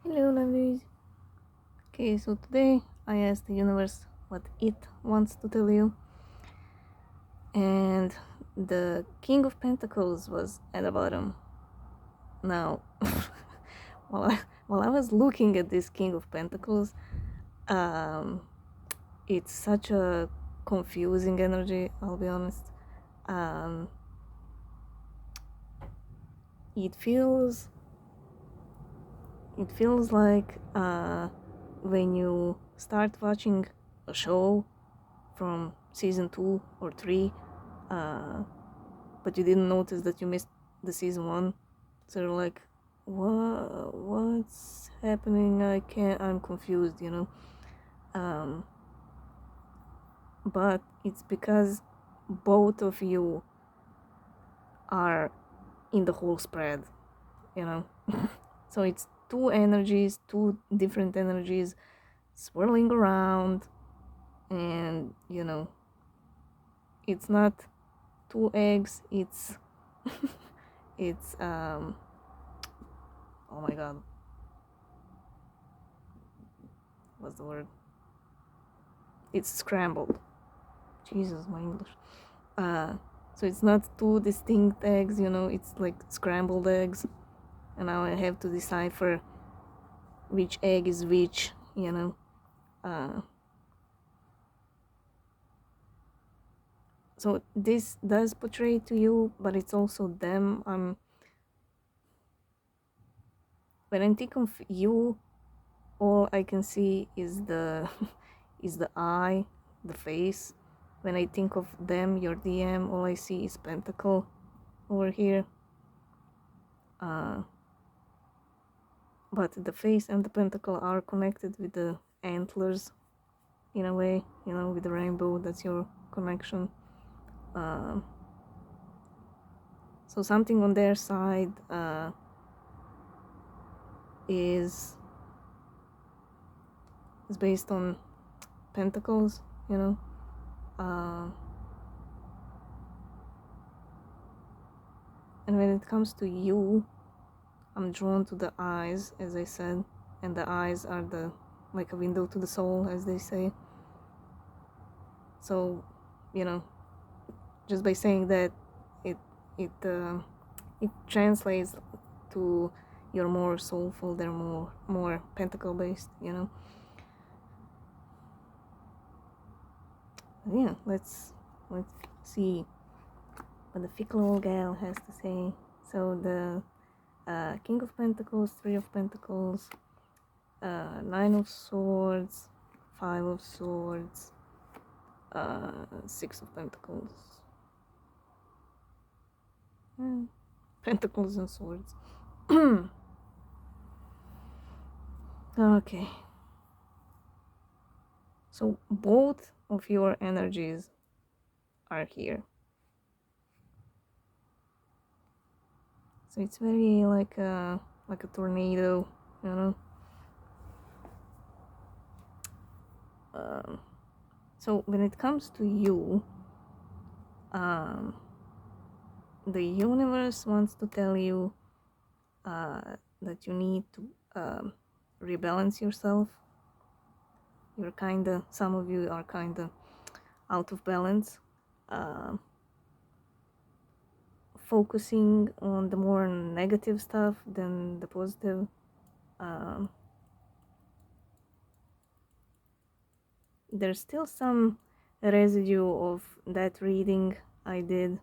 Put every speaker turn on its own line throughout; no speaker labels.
Hello, lovelies. Okay, so today I asked the universe what it wants to tell you, and the King of Pentacles was at the bottom. Now, while I was looking at this King of Pentacles, um, it's such a confusing energy. I'll be honest. Um, it feels like when you start watching a show from season 2 or 3, but you didn't notice that you missed the season 1. So you're like, what's happening? I'm confused, um, but it's because both of you are in the whole spread, you know. So it's two different energies swirling around, and it's not two eggs, it's oh my god, what's the word? It's scrambled. Jesus, my English. uh so it's not two distinct eggs, it's like scrambled eggs, and now I have to decipher which egg is which, uh so this does portray to you, but it's also them. When I think of you, all I can see is the is the eye, the face. When I think of them, your DM, all I see is pentacle over here. But the face and the pentacle are connected with the antlers in a way, with the rainbow. That's your connection. uh, so something on their side is based on pentacles, uh, and when it comes to you, I'm drawn to the eyes, as I said, and the eyes are the like a window to the soul, as they say. So, just by saying that, it it uh, it translates to you're more soulful. They're more pentacle based. Yeah. Let's see what the fickle old gal has to say. So the King of Pentacles, Three of Pentacles, Nine of Swords, Five of Swords, Six of Pentacles. Pentacles and Swords. Okay. So both of your energies are here. So it's very like a tornado, you know. So when it comes to you, um, the universe wants to tell you that you need to rebalance yourself. Some of you are kinda out of balance, uh, focusing on the more negative stuff than the positive. Um, there's still some residue of that reading I did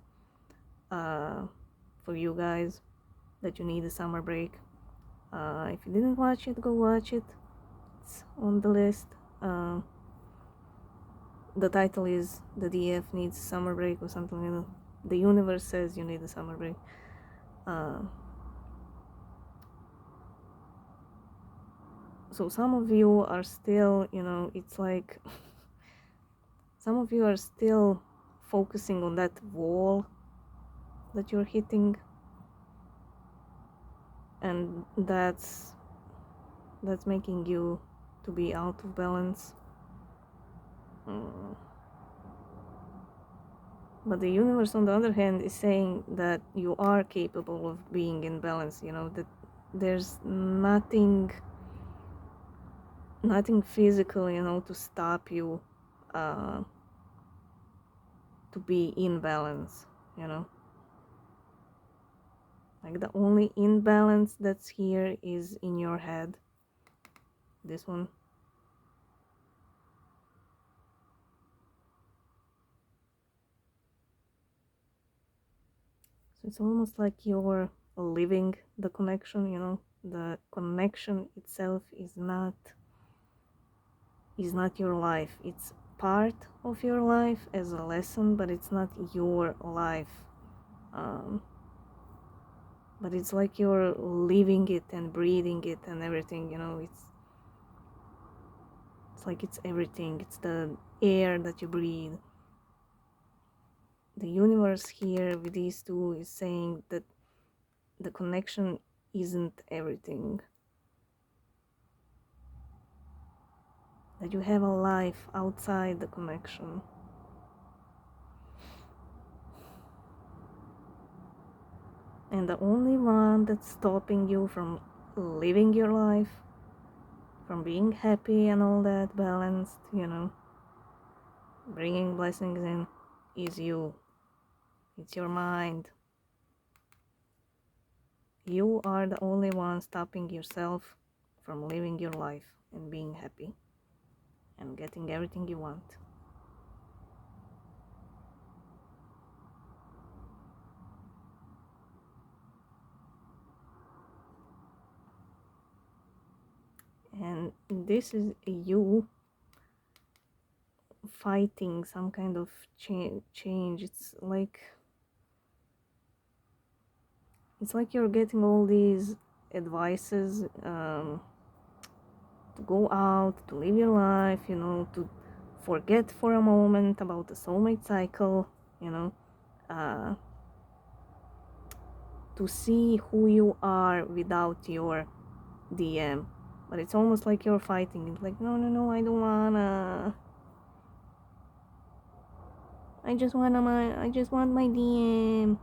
for you guys, that you need a summer break. If you didn't watch it, go watch it. It's on the list. Uh, the title is "The DF Needs a Summer Break" or something like that. The universe says you need a summer break. So some of you are still, it's like some of you are still focusing on that wall that you're hitting, and that's making you to be out of balance. But the universe, on the other hand, is saying that you are capable of being in balance, that there's nothing nothing physical, you know, to stop you uh, to be in balance, you know. Like the only imbalance that's here is in your head. This one. So it's almost like you're living the connection, you know. The connection itself is not your life. It's part of your life as a lesson, but it's not your life. But it's like you're living it and breathing it and everything, you know. It's like it's everything. It's the air that you breathe. The universe here with these two is saying that the connection isn't everything. That you have a life outside the connection. And the only one that's stopping you from living your life, from being happy and all that, balanced, you know, bringing blessings in, is you. It's your mind. You are the only one stopping yourself from living your life and being happy and getting everything you want. And this is you fighting some kind of change. It's like you're getting all these advices to go out, to live your life, you know, to forget for a moment about the soulmate cycle, you know, to see who you are without your DM. But it's almost like you're fighting. It's like, no, I don't wanna. I just want my DM.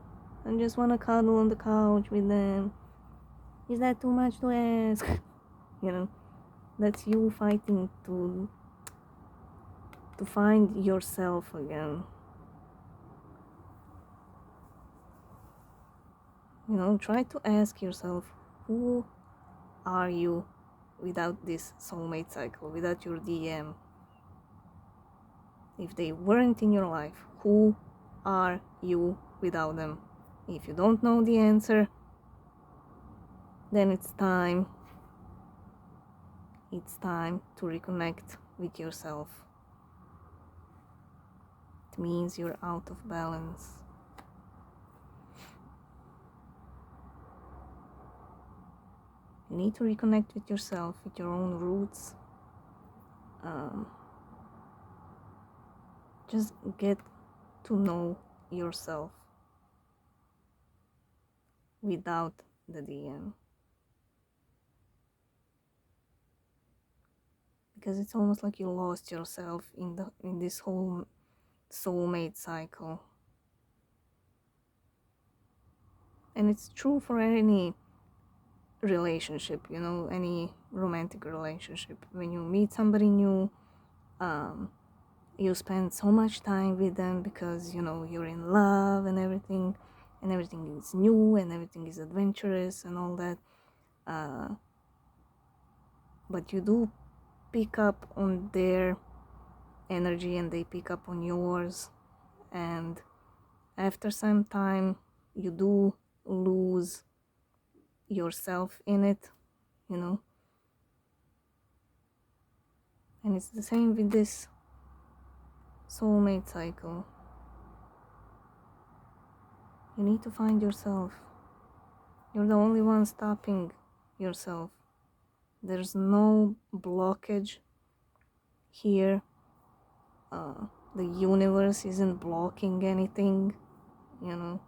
I just wanna cuddle on the couch with them. Is that too much to ask? You know, that's you fighting to find yourself again. You know, try to ask yourself, who are you without this soulmate cycle, without your DM? If they weren't in your life, who are you without them? If you don't know the answer, then it's time to reconnect with yourself. It means you're out of balance. You need to reconnect with yourself, with your own roots. Just get to know yourself without the DM. Because it's almost like you lost yourself in this whole soulmate cycle. And it's true for any relationship, you know, any romantic relationship. When you meet somebody new, you spend so much time with them because, you know, you're in love and everything is new and everything is adventurous and all that. But you do pick up on their energy and they pick up on yours, and after some time you do lose yourself in it, you know. And it's the same with this soulmate cycle. You need to find yourself. You're the only one stopping yourself. There's no blockage here. The universe isn't blocking anything, you know.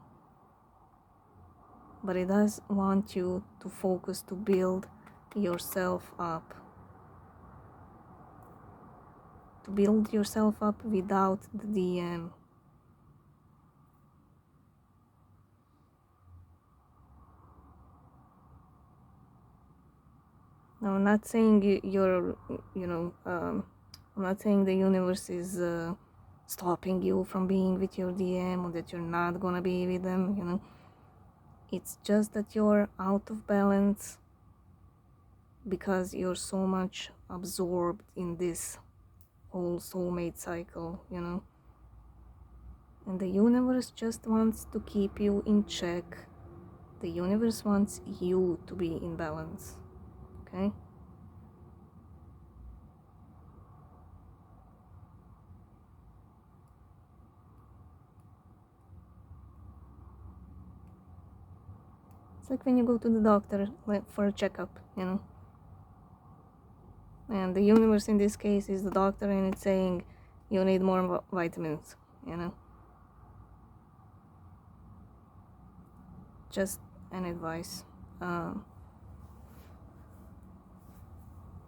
But it does want you to focus, to build yourself up. To build yourself up without the DM. Now, I'm not saying you're, I'm not saying the universe is stopping you from being with your DM, or that you're not gonna be with them, It's just that you're out of balance because you're so much absorbed in this whole soulmate cycle, And the universe just wants to keep you in check. The universe wants you to be in balance, okay? It's like when you go to the doctor for a checkup, And the universe in this case is the doctor, and it's saying you need more vitamins, Just an advice.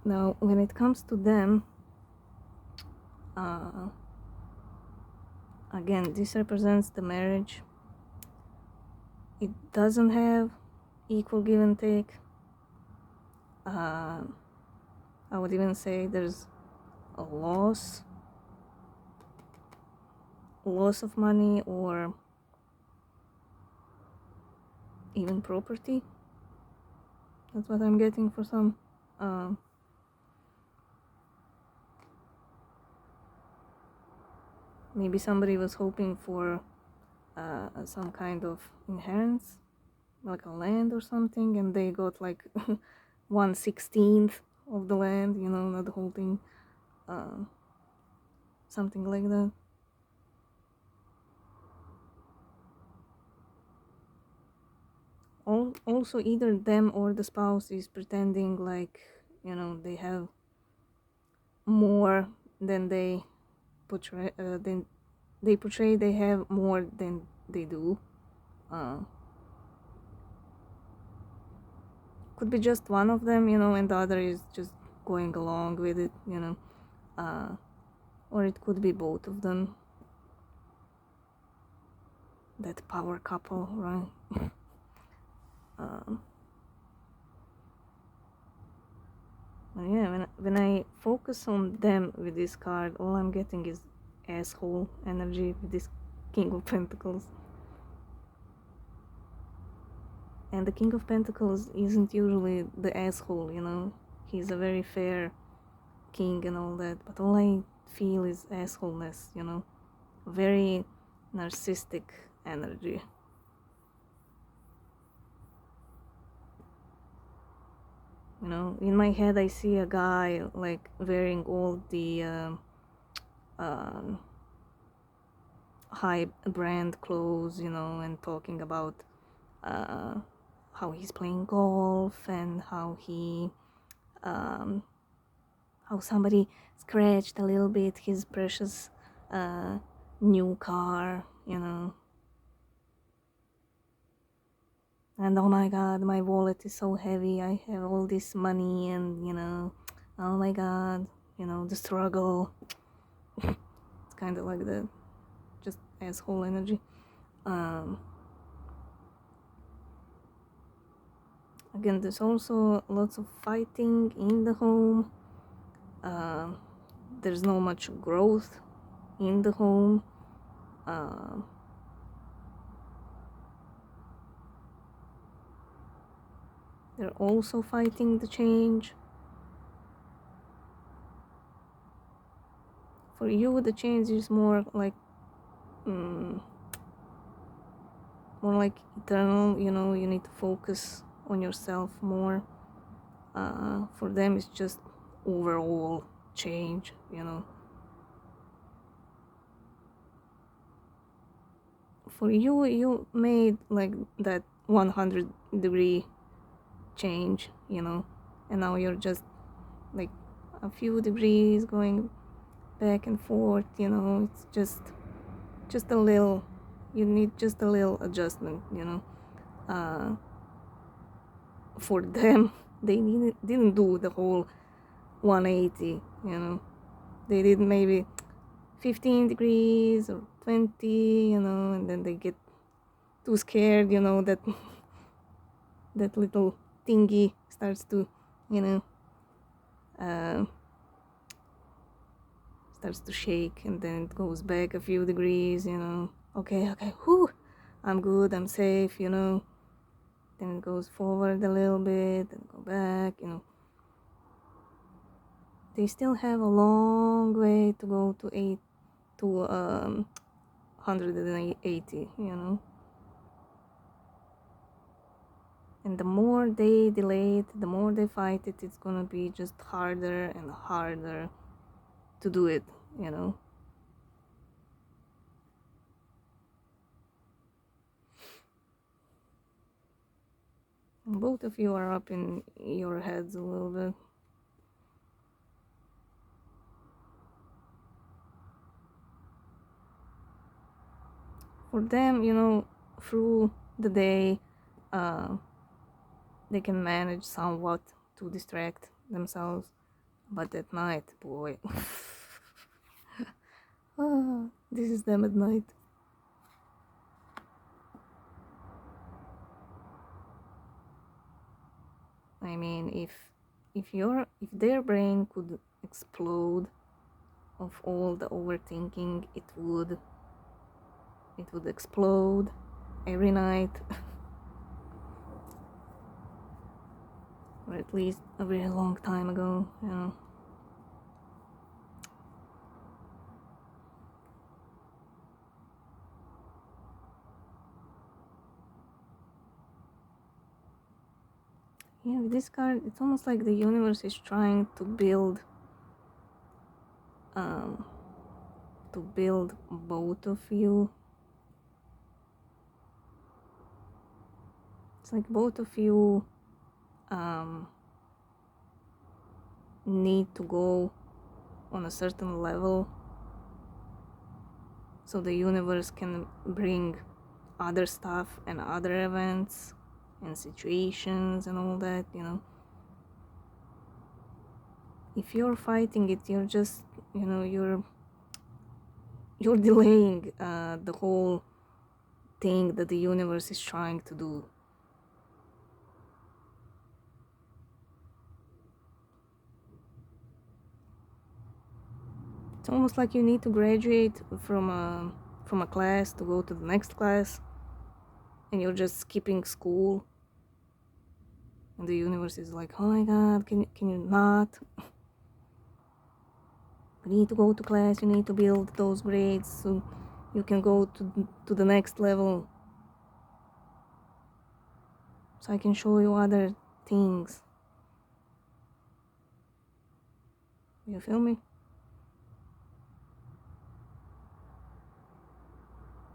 Now, when it comes to them, again, this represents the marriage. It doesn't have equal give and take. I would even say there's a loss of money, or even property. That's what I'm getting for some. Maybe somebody was hoping for some kind of inheritance, like a land or something, and they got like 1/16 of the land, not the whole thing. Something like that. Also, either them or the spouse is pretending like, they have more than they portray. Than they portray they have more than they do. Could be just one of them, and the other is just going along with it, or it could be both of them. That power couple, right? Yeah, when I focus on them with this card, all I'm getting is asshole energy with this King of Pentacles. And the King of Pentacles isn't usually the asshole, He's a very fair king and all that, but all I feel is assholeness, Very narcissistic energy. In my head I see a guy like wearing all the high brand clothes, and talking about how he's playing golf, and how how somebody scratched a little bit his precious new car, and oh my god, my wallet is so heavy, I have all this money, and oh my god, the struggle. It's kind of like that, just asshole energy. Again, there's also lots of fighting in the home. There's not much growth in the home. They're also fighting the change. For you, the change is more like eternal, you need to focus on yourself more. For them, it's just overall change, For you made like that 100-degree change, and now you're just like a few degrees going back and forth, it's just a little, you need just a little adjustment, For them, they didn't do the whole 180, they did maybe 15 degrees or 20, and then they get too scared, that that little thingy starts to, uh, starts to shake, and then it goes back a few degrees, you know. Okay, whew, I'm good, I'm safe, you know. Then it goes forward a little bit and go back, you know. They still have a long way to go to 180, you know. And the more they delay it, the more they fight it, it's gonna be just harder and harder to do it, you know. And both of you are up in your heads a little bit. For them, you know, through the day, they can manage somewhat to distract themselves, but at night, boy, this is them at night. I mean, if their brain could explode of all the overthinking, it would explode every night. Or at least a very long time ago, you know. Yeah, with this card, it's almost like the universe is trying to build both of you. It's like both of you need to go on a certain level so the universe can bring other stuff and other events and situations and all that, you know. If you're fighting it, you're just, you know, you're delaying the whole thing that the universe is trying to do. It's almost like you need to graduate from a class to go to the next class, and you're just skipping school, and the universe is like, oh my god, can you not? You need to go to class, you need to build those grades so you can go to the next level, so I can show you other things. You feel me?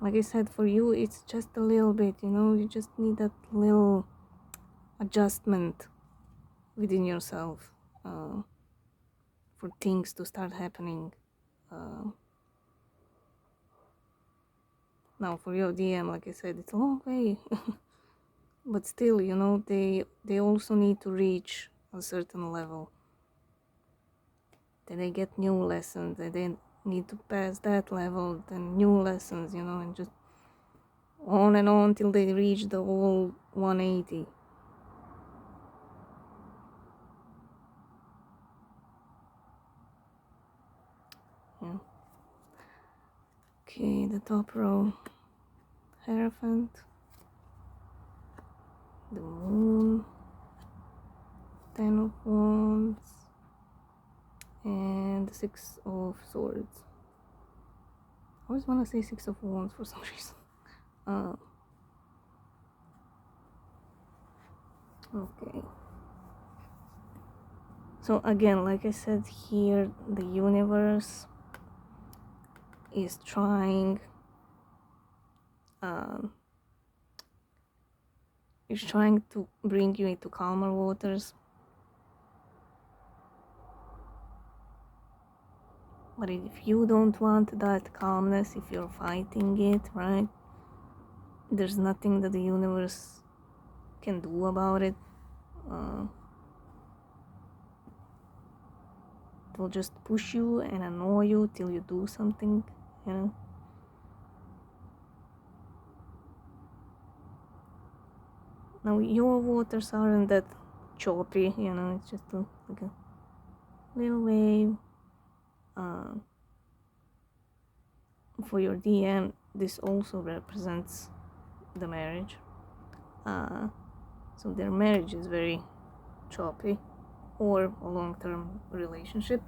Like I said, for you, it's just a little bit, you know, you just need that little adjustment within yourself for things to start happening. Now, for your DM, like I said, it's a long way. But still, you know, they also need to reach a certain level. Then they get new lessons, they need to pass that level, then new lessons, you know, and just on and on till they reach the whole 180. Yeah. Okay, the top row, Hierophant, the Moon, 10 of Wands, and the 6 of Swords. I always want to say 6 of Wands for some reason. Okay. So again, like I said here, the universe is trying to bring you into calmer waters. But if you don't want that calmness, if you're fighting it, right, there's nothing that the universe can do about it. It will just push you and annoy you till you do something, you know. Now your waters aren't that choppy, you know, it's just like a little wave. uh, for your DM, this also represents the marriage. uh, so their marriage is very choppy, or a long-term relationship.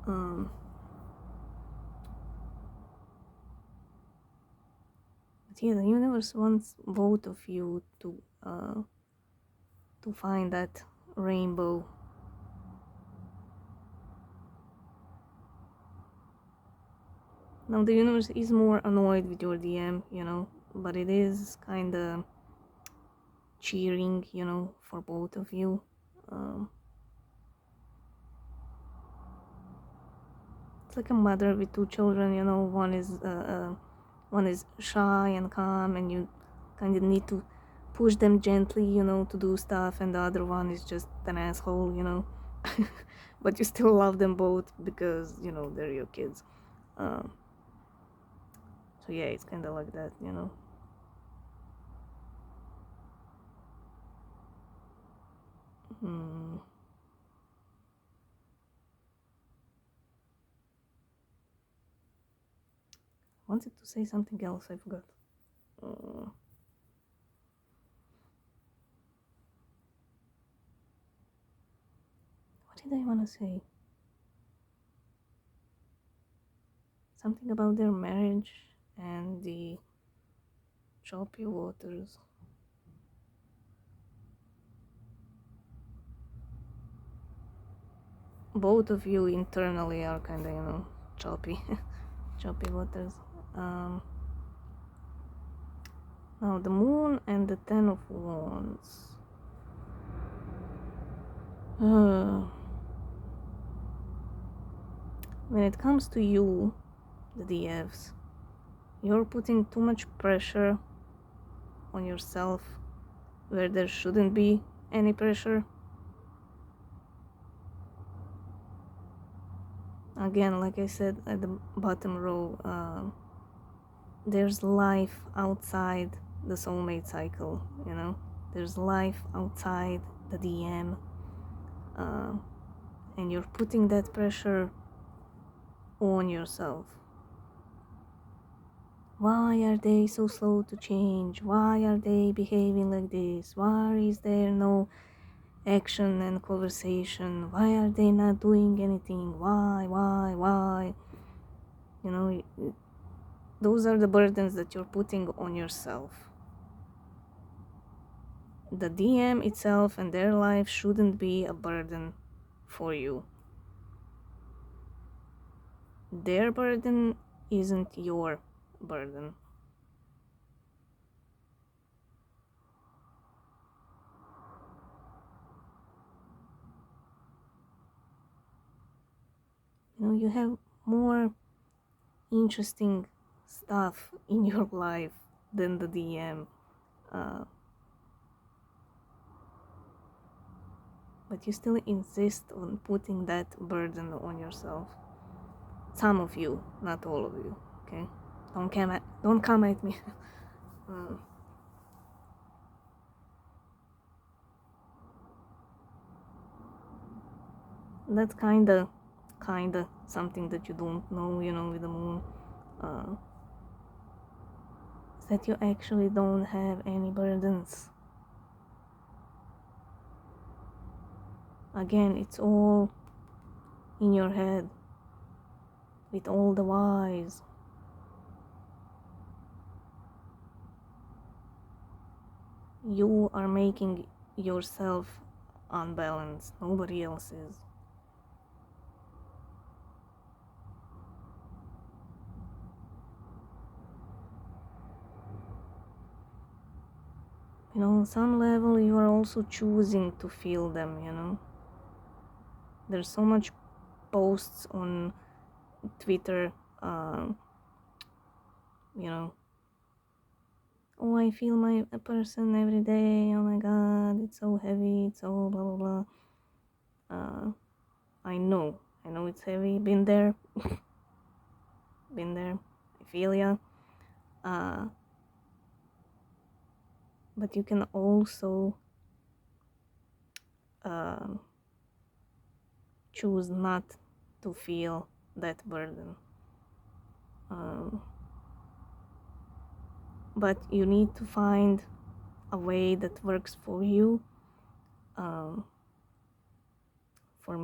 um, but yeah, the universe wants both of you to find that rainbow. Now the universe is more annoyed with your DM, but it is kind of cheering, for both of you. um, it's like a mother with two children. One is shy and calm, and you kind of need to push them gently, to do stuff, and the other one is just an asshole, but you still love them both because they're your kids. um, so yeah, it's kind of like that. Hmm. Wanted to say something else, I forgot. uh, what did I want to say? Something about their marriage and the choppy waters. Both of you internally are kind of, choppy, choppy waters. Um, Now the moon and the Ten of Wands. Uh, when it comes to you, the DFs, you're putting too much pressure on yourself where there shouldn't be any pressure. Again, like I said at the bottom row, there's life outside the soulmate cycle, There's life outside the DM, and you're putting that pressure on yourself. Why are they so slow to change? Why are they behaving like this? Why is there no action and conversation? Why are they not doing anything? Why? You know, those are the burdens that you're putting on yourself. The DM itself and their life shouldn't be a burden for you. Their burden isn't your burden. You have more interesting stuff in your life than the DM. But you still insist on putting that burden on yourself. Some of you, not all of you, okay? Don't come at me. uh, that's kinda something that you don't know, with the moon. Uh, is that you actually don't have any burdens. Again, it's all in your head with all the whys. You are making yourself unbalanced. Nobody else is. On some level, you are also choosing to feel them. There's so much posts on Twitter, you know, oh, I feel a person every day. Oh my God, it's so heavy. It's so blah blah blah. I know it's heavy. Been there, been there. I feel ya. But you can also choose not to feel that burden. But you need to find a way that works for you. For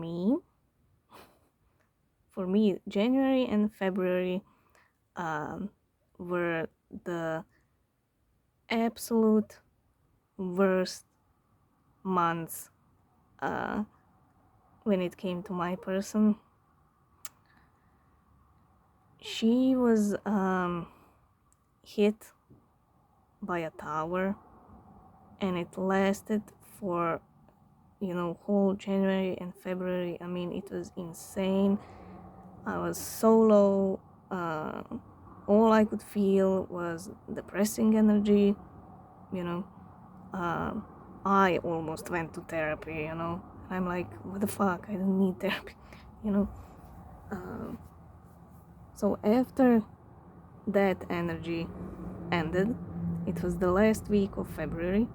me, January and February were the absolute worst months when it came to my person. She was hit by a tower, and it lasted for whole January and February. I mean, it was insane. I was so low. All I could feel was depressing energy. I almost went to therapy. I'm like, what the fuck? I don't need therapy. So after that energy ended, it was the last week of February.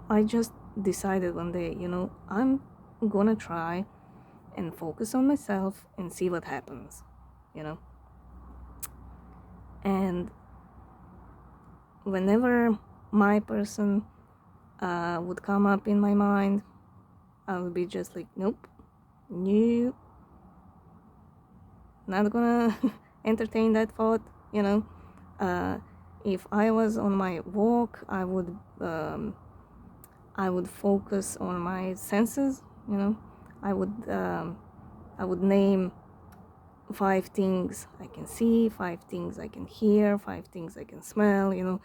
I just decided one day, I'm gonna try and focus on myself and see what happens, And whenever my person would come up in my mind, I would be just like, nope, not gonna entertain that thought, If I was on my walk, I would focus on my senses, I would name 5 things I can see, 5 things I can hear, 5 things I can smell,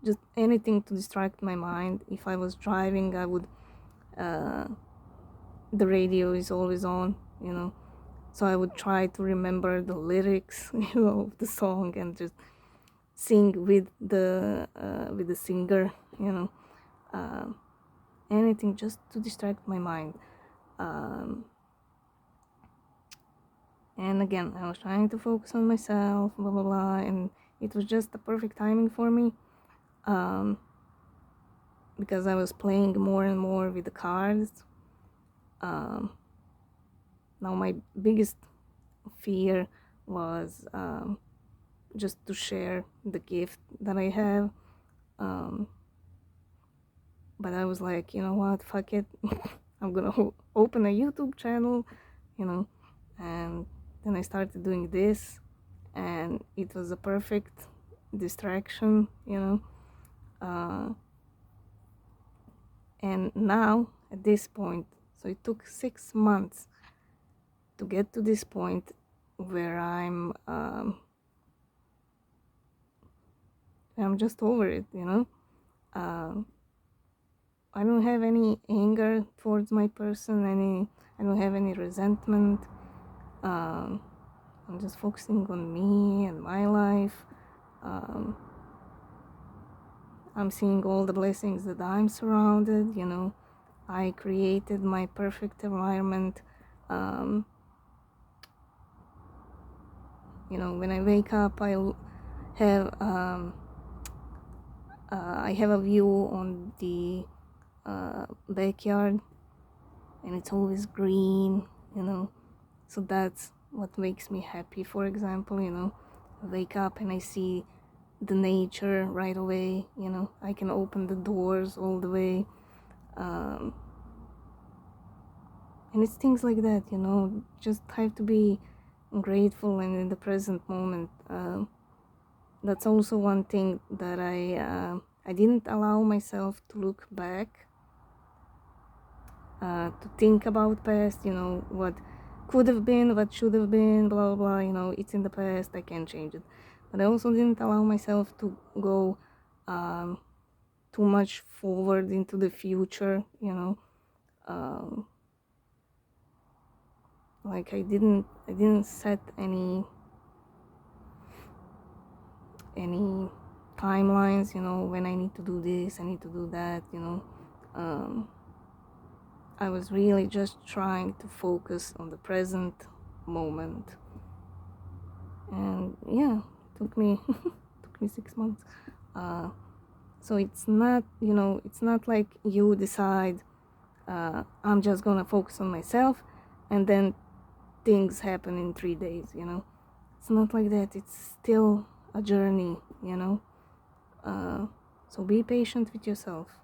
just anything to distract my mind. If I was driving, I would the radio is always on, so I would try to remember the lyrics of the song and just sing with the singer, anything just to distract my mind. And again, I was trying to focus on myself, blah blah blah, and it was just the perfect timing for me, because I was playing more and more with the cards. Now my biggest fear was just to share the gift that I have, but I was like, you know what, fuck it. I'm gonna open a YouTube channel, and then I started doing this, and it was a perfect distraction, and now at this point, so it took 6 months to get to this point where I'm just over it, I don't have any anger towards my person, I don't have any resentment. I'm just focusing on me and my life. I'm seeing all the blessings that I'm surrounded, I created my perfect environment. When I wake up, I have a view on the backyard, and it's always green, so that's what makes me happy. For example, I wake up and I see the nature right away, I can open the doors all the way, and it's things like that, just have to be grateful and in the present moment. That's also one thing that I didn't allow myself to look back, to think about past, what could have been, what should have been, blah blah blah, it's in the past, I can't change it. But I also didn't allow myself to go too much forward into the future, like I didn't set any timelines, when I need to do this, I need to do that, I was really just trying to focus on the present moment. And yeah, it took me 6 months. So it's not, it's not like you decide I'm just gonna focus on myself, and then things happen in 3 days, you know. It's not like that. It's still a journey, you know. So be patient with yourself.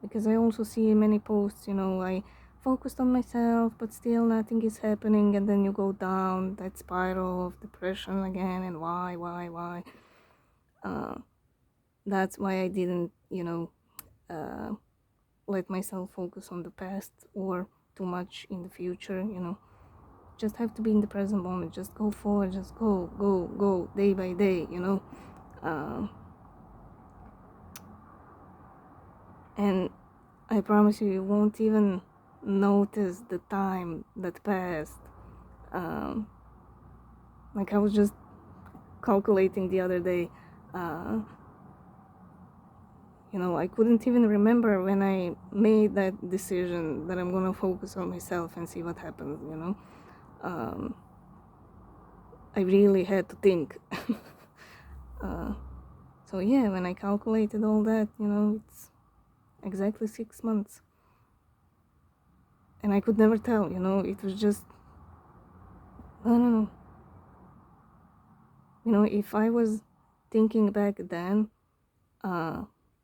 Because I also see many posts, you know, I focused on myself, but still nothing is happening, and then you go down that spiral of depression again, and why? That's why I didn't, you know, let myself focus on the past or too much in the future, you know. Just have to be in the present moment. Just go forward. Just go day by day, you know. And I promise you, you won't even notice the time that passed. Like I was just calculating the other day. You know, I couldn't even remember when I made that decision that I'm gonna focus on myself and see what happens, you know. I really had to think. So yeah, when I calculated all that, you know, it's exactly 6 months. And I could never tell, you know, it was just, I don't know. You know, if I was thinking back then,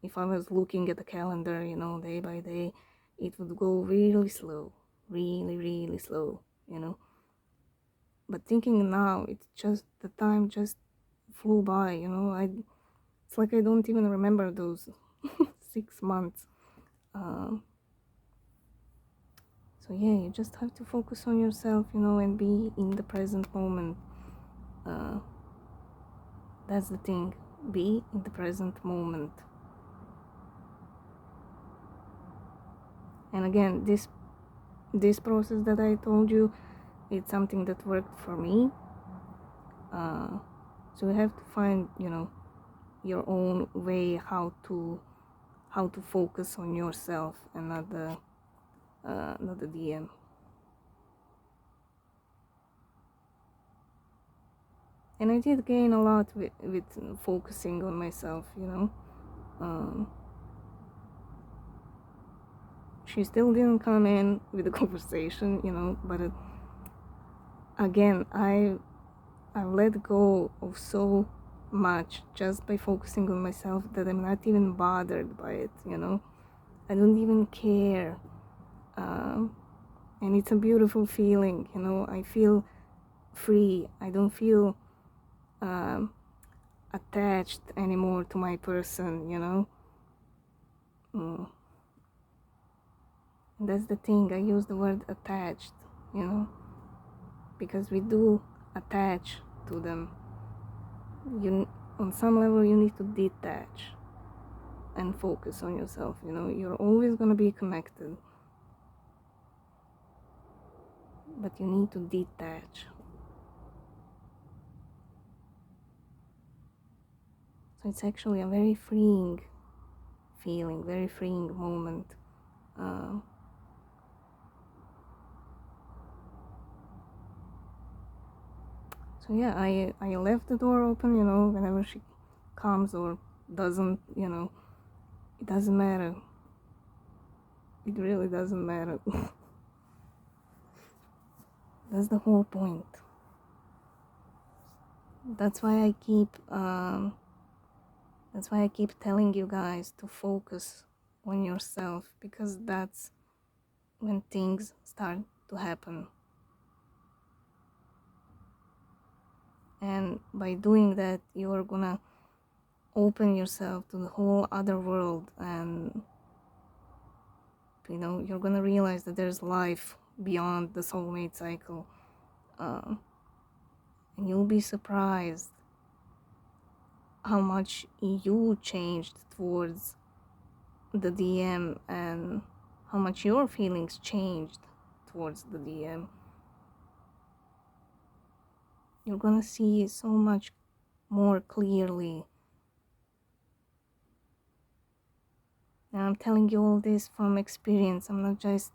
if I was looking at the calendar, you know, day by day, it would go really slow, really slow, you know. But thinking now, it's just, the time just flew by, you know. It's like I don't even remember those 6 months. So yeah, you just have to focus on yourself, you know, and be in the present moment. That's the thing. Be in the present moment. And again, this process that I told you, it's something that worked for me. So you have to find, you know, your own way how to focus on yourself and not the DM. And I did gain a lot with focusing on myself, you know. She still didn't come in with the conversation, you know, but again, I let go of so much just by focusing on myself that I'm not even bothered by it, you know. I don't even care. And it's a beautiful feeling, you know. I feel free. I don't feel attached anymore to my person, you know. And that's the thing, I use the word attached, you know, because we do attach to them. You, on some level, you need to detach and focus on yourself, you know. You're always going to be connected, but you need to detach. So it's actually a very freeing feeling, very freeing moment. So yeah, I left the door open, you know, whenever she comes or doesn't, you know, it doesn't matter. It really doesn't matter. That's the whole point. That's why I keep telling you guys to focus on yourself, because that's when things start to happen. And by doing that, you're gonna open yourself to the whole other world, and you know, you're gonna realize that there's life beyond the soulmate cycle. And you'll be surprised how much you changed towards the DM and how much your feelings changed towards the DM. You're gonna see so much more clearly. And I'm telling you all this from experience. I'm not just,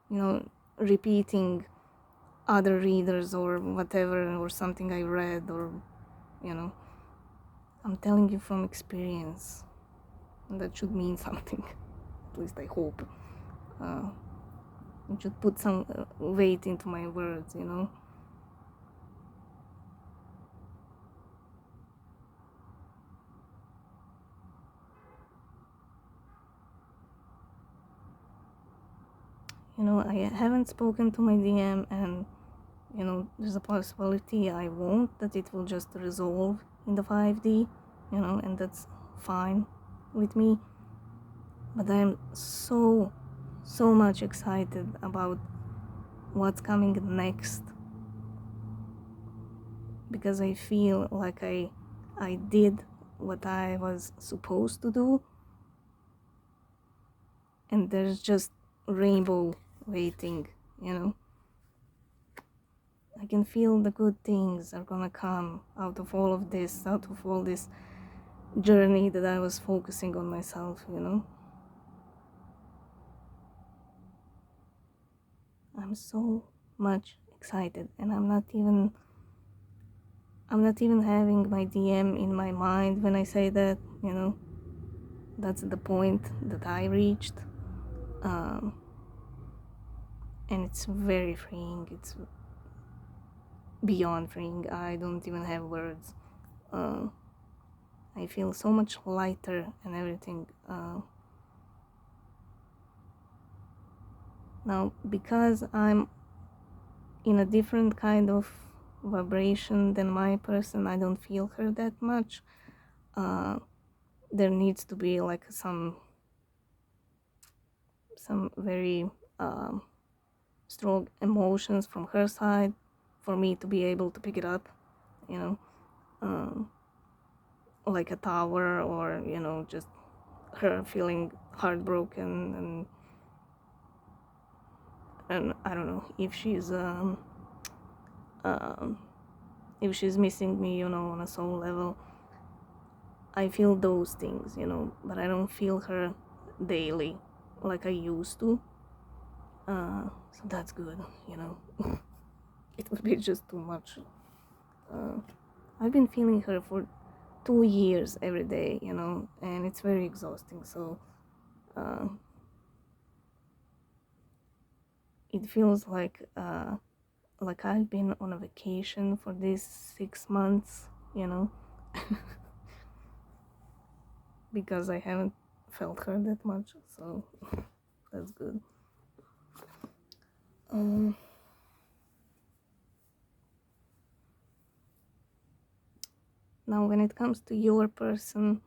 you know, repeating other readers or whatever, or something I read, or, you know, I'm telling you from experience. And that should mean something. At least I hope. It should put some weight into my words, you know. You know, I haven't spoken to my DM, and you know, there's a possibility I won't, that it will just resolve in the 5D, you know, and that's fine with me. But I'm so much excited about what's coming next, because I feel like I did what I was supposed to do, and there's just rainbow waiting, you know. I can feel the good things are gonna come out of all of this, out of all this journey that I was focusing on myself, you know. I'm so much excited, and I'm not even having my DM in my mind when I say that, you know. That's the point that I reached. And it's very freeing. It's beyond freeing. I don't even have words. I feel so much lighter and everything. Now, because I'm in a different kind of vibration than my person, I don't feel her that much. There needs to be like some very strong emotions from her side for me to be able to pick it up, you know. Like a tower, or you know, just her feeling heartbroken, and I don't know if she's missing me, you know, on a soul level. I feel those things, you know, but I don't feel her daily like I used to. So that's good, you know. It would be just too much. I've been feeling her for 2 years every day, you know, and it's very exhausting. So it feels like I've been on a vacation for these 6 months, you know. Because I haven't felt her that much, so that's good. Now, when it comes to your person,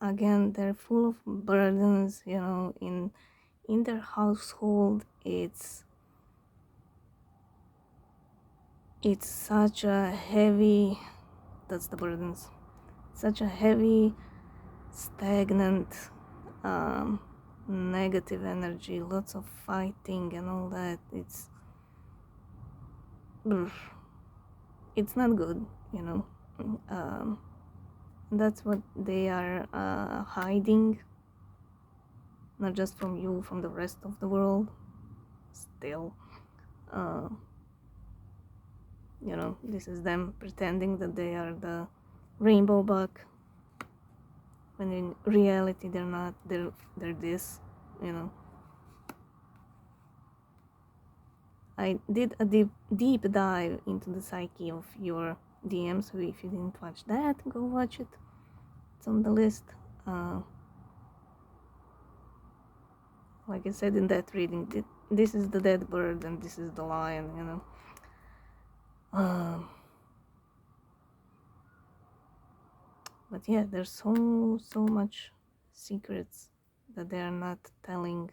again, they're full of burdens, you know. In their household, it's such a heavy, that's the burdens, such a heavy, stagnant, negative energy, lots of fighting and all that. It's not good, you know. That's what they are hiding, not just from you, from the rest of the world. Still, you know, this is them pretending that they are the rainbow bug, when in reality they're not. They're this, you know. I did a deep dive into the psyche of your DM, so if you didn't watch that, go watch it. It's on the list. Like I said in that reading, this is the dead bird and this is the lion, you know. But yeah, there's so much secrets that they are not telling.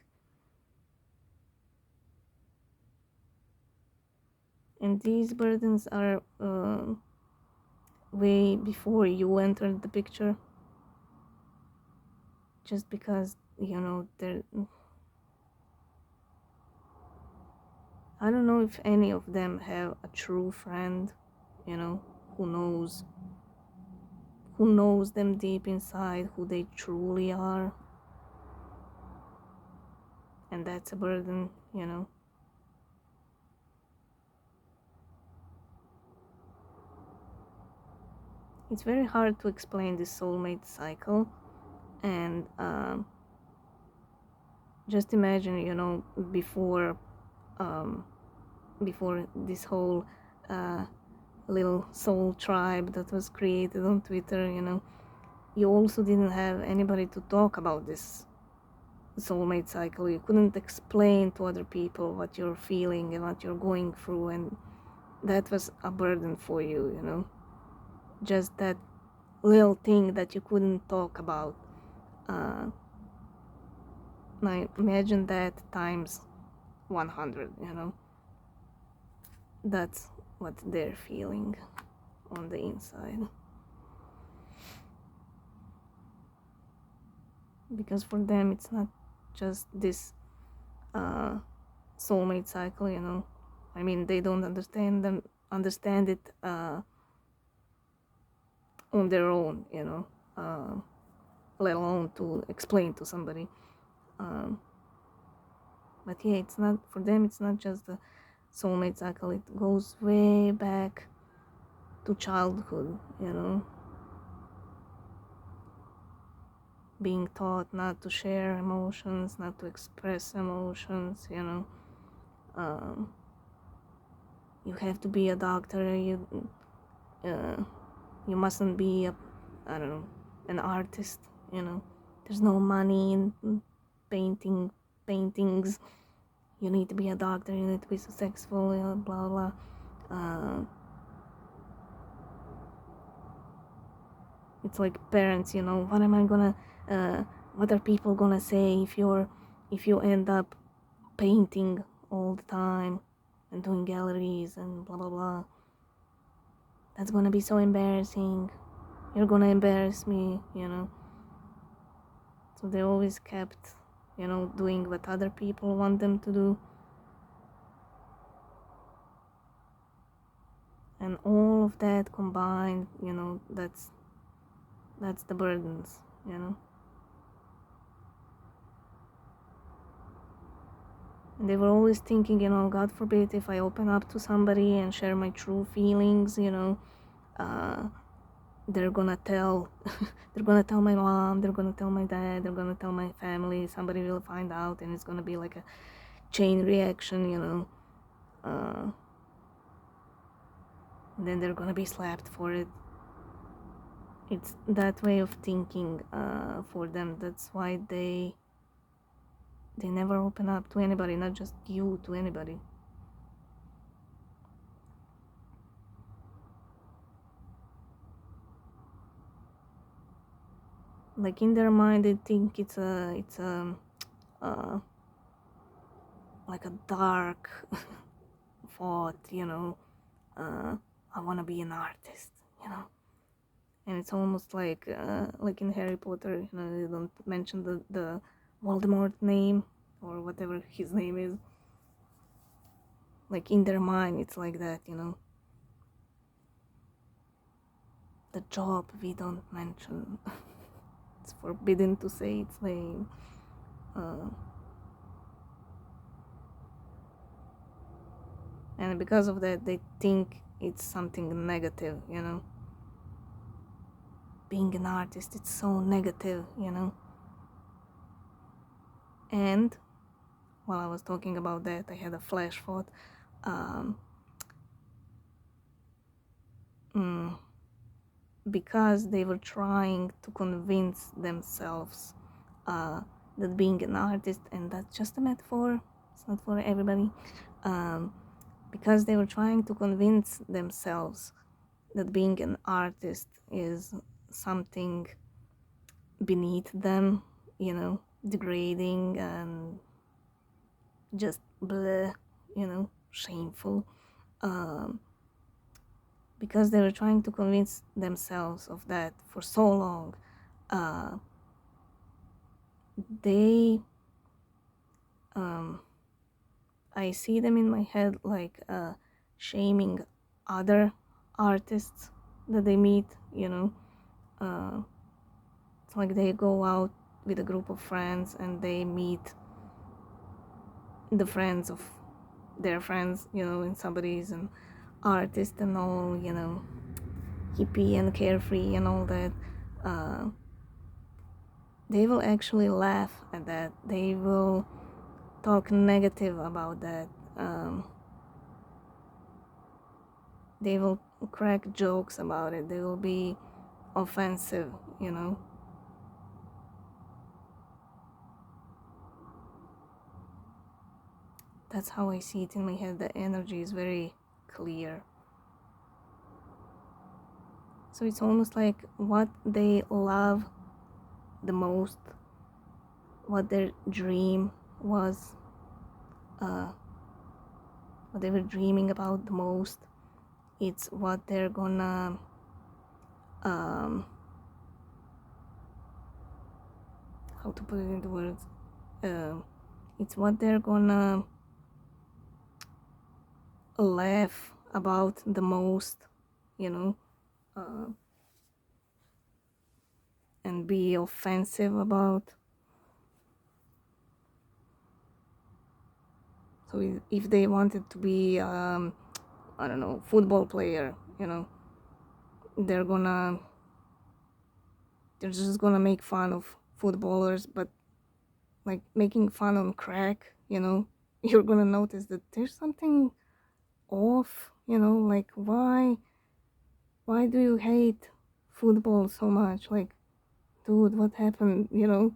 And these burdens are way before you entered the picture. Just because, you know, I don't know if any of them have a true friend, you know, who knows them deep inside, who they truly are. And that's a burden, you know. it's very hard to explain this soulmate cycle. And just imagine, before before this whole little soul tribe that was created on Twitter, you also didn't have anybody to talk about this soulmate cycle. You couldn't explain to other people what you're feeling and what you're going through, and that was a burden for you, just that little thing that you couldn't talk about. Now imagine that times 100, that's what they're feeling on the inside. Because for them it's not just this soulmate cycle, I mean, they don't understand it on their own, let alone to explain to somebody. But yeah, it's not, for them it's not just the soulmate cycle, it goes way back to childhood, being taught not to share emotions, not to express emotions, you have to be a doctor, you mustn't be an artist, there's no money in paintings, you need to be a doctor, you need to be successful, blah blah. It's like parents, what am I gonna what are people gonna say if you end up painting all the time and doing galleries and blah blah blah? That's gonna be so embarrassing, you're gonna embarrass me, so they always kept doing what other people want them to do. And all of that combined, that's the burdens, And they were always thinking, God forbid if I open up to somebody and share my true feelings, they're gonna tell they're gonna tell my mom, they're gonna tell my dad, they're gonna tell my family, somebody will find out, and it's gonna be like a chain reaction, then they're gonna be slapped for it. It's that way of thinking for them. That's why they never open up to anybody, not just you, to anybody. Like in their mind they think it's like a dark thought, I want to be an artist, and it's almost like in Harry Potter, they don't mention the Voldemort name or whatever his name is. Like in their mind it's like that, the job we don't mention. It's forbidden to say its name. And because of that they think it's something negative, being an artist, it's so negative, And while I was talking about that, I had a flash thought. Because they were trying to convince themselves that being an artist, and that's just a metaphor, it's not for everybody, because they were trying to convince themselves that being an artist is something beneath them, degrading and just bleh, shameful, because they were trying to convince themselves of that for so long. I see them in my head like shaming other artists that they meet, it's like they go out with a group of friends and they meet the friends of their friends, and somebody's an artist and all, hippie and carefree and all that, they will actually laugh at that. They will talk negative about that. They will crack jokes about it. They will be offensive, you know. That's how I see it in my head. The energy is very clear. So it's almost like what they love the most, what their dream was, what they were dreaming about the most, it's what they're gonna how to put it into words, it's what they're gonna laugh about the most, you know, and be offensive about. So if they wanted to be I don't know, football player, you know, they're just gonna make fun of footballers, but like making fun on crack, you know, you're gonna notice that there's something off, you know, like why do you hate football so much? Like, dude, what happened, you know?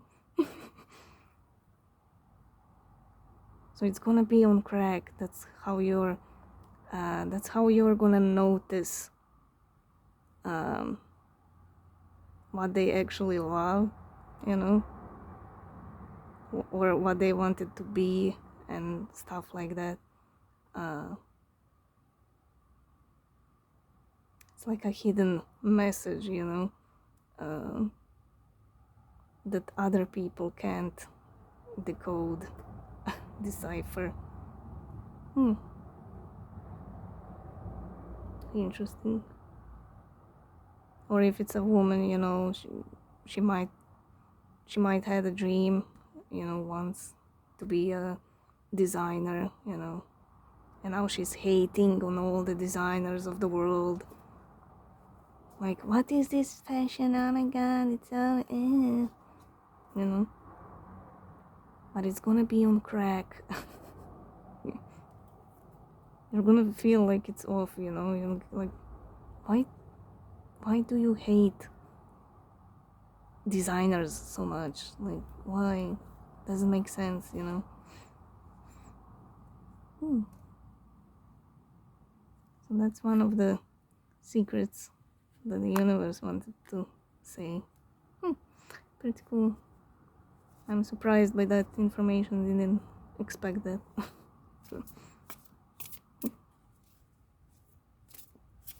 So it's gonna be on crack. That's how you're gonna notice what they actually love, you know, or what they wanted to be and stuff like that. It's like a hidden message, you know, that other people can't decode, decipher. Interesting. Or if it's a woman, you know, she might had a dream, you know, once to be a designer, you know, and now she's hating on all the designers of the world. Like, what is this fashion? Oh my god, it's so you know. But it's gonna be on crack. You're gonna feel like it's off, you know. You're like, why do you hate designers so much? Like, why? Doesn't make sense, you know. So that's one of the secrets that the universe wanted to say. Pretty cool. I'm surprised by that information. Didn't expect that.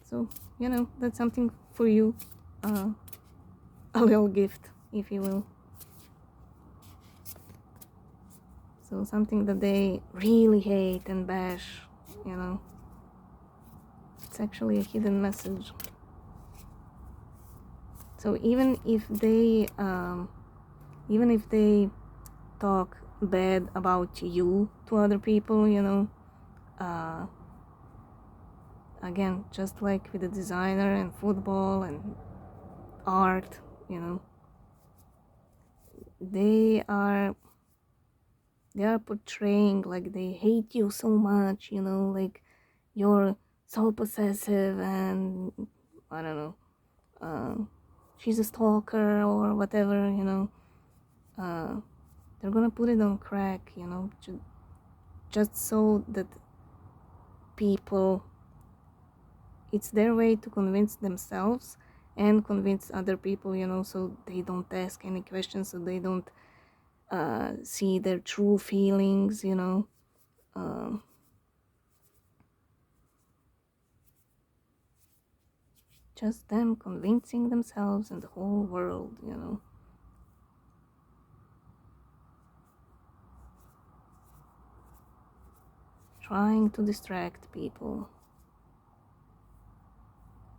So, you know, that's something for you. A little gift, if you will. So something that they really hate and bash, you know. It's actually a hidden message. So even if they talk bad about you to other people, you know, again, just like with the designer and football and art, you know, they are portraying like they hate you so much, you know, like you're so possessive and I don't know, she's a stalker or whatever, you know. They're gonna put it on crack, you know, just so that people, it's their way to convince themselves and convince other people, you know, so they don't ask any questions, so they don't see their true feelings, you know. Just them convincing themselves and the whole world, you know. Trying to distract people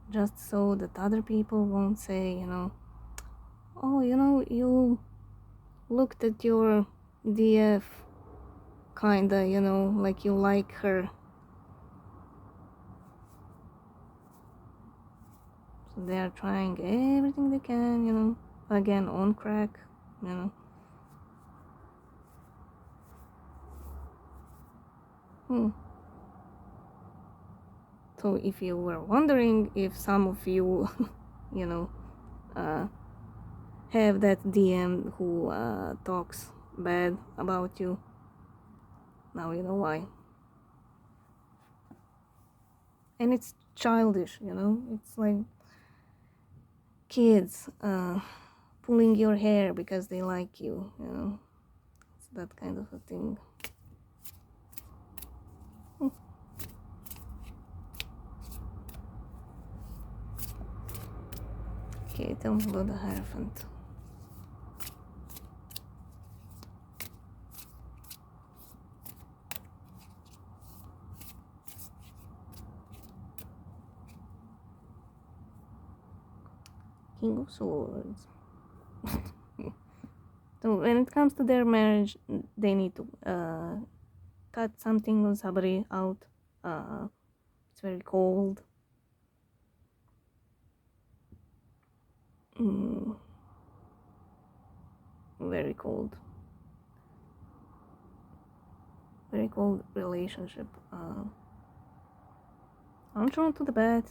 just so that other people won't say, you know, oh, you know, you looked at your DF kinda, you know, like you like her. So They are trying everything they can, you know, again on crack, you know. So if you were wondering if some of you, you know, have that DM who talks bad about you, now you know why. And it's childish, you know. It's like kids pulling your hair because they like you, you know. It's that kind of a thing. Okay, tell me about the Hierophant. King of Swords. So when it comes to their marriage, they need to cut something on somebody out. It's very cold. Very cold. Very cold relationship. I'm drawn to the bad.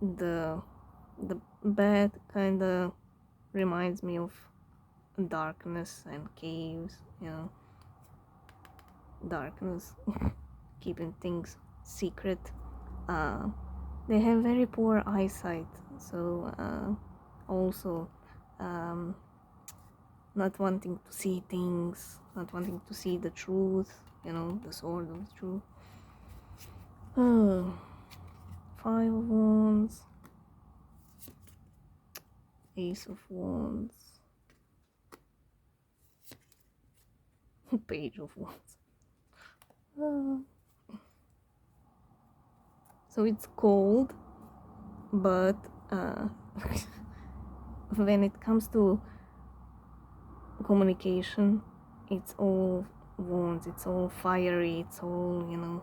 The bad kind of reminds me of darkness and caves, you know. Darkness, keeping things secret. They have very poor eyesight, so also not wanting to see things, not wanting to see the truth, you know, the sword of the truth. Five of Wands, Ace of Wands, Page of Wands. So it's cold, but when it comes to communication, it's all wands, it's all fiery, it's all, you know,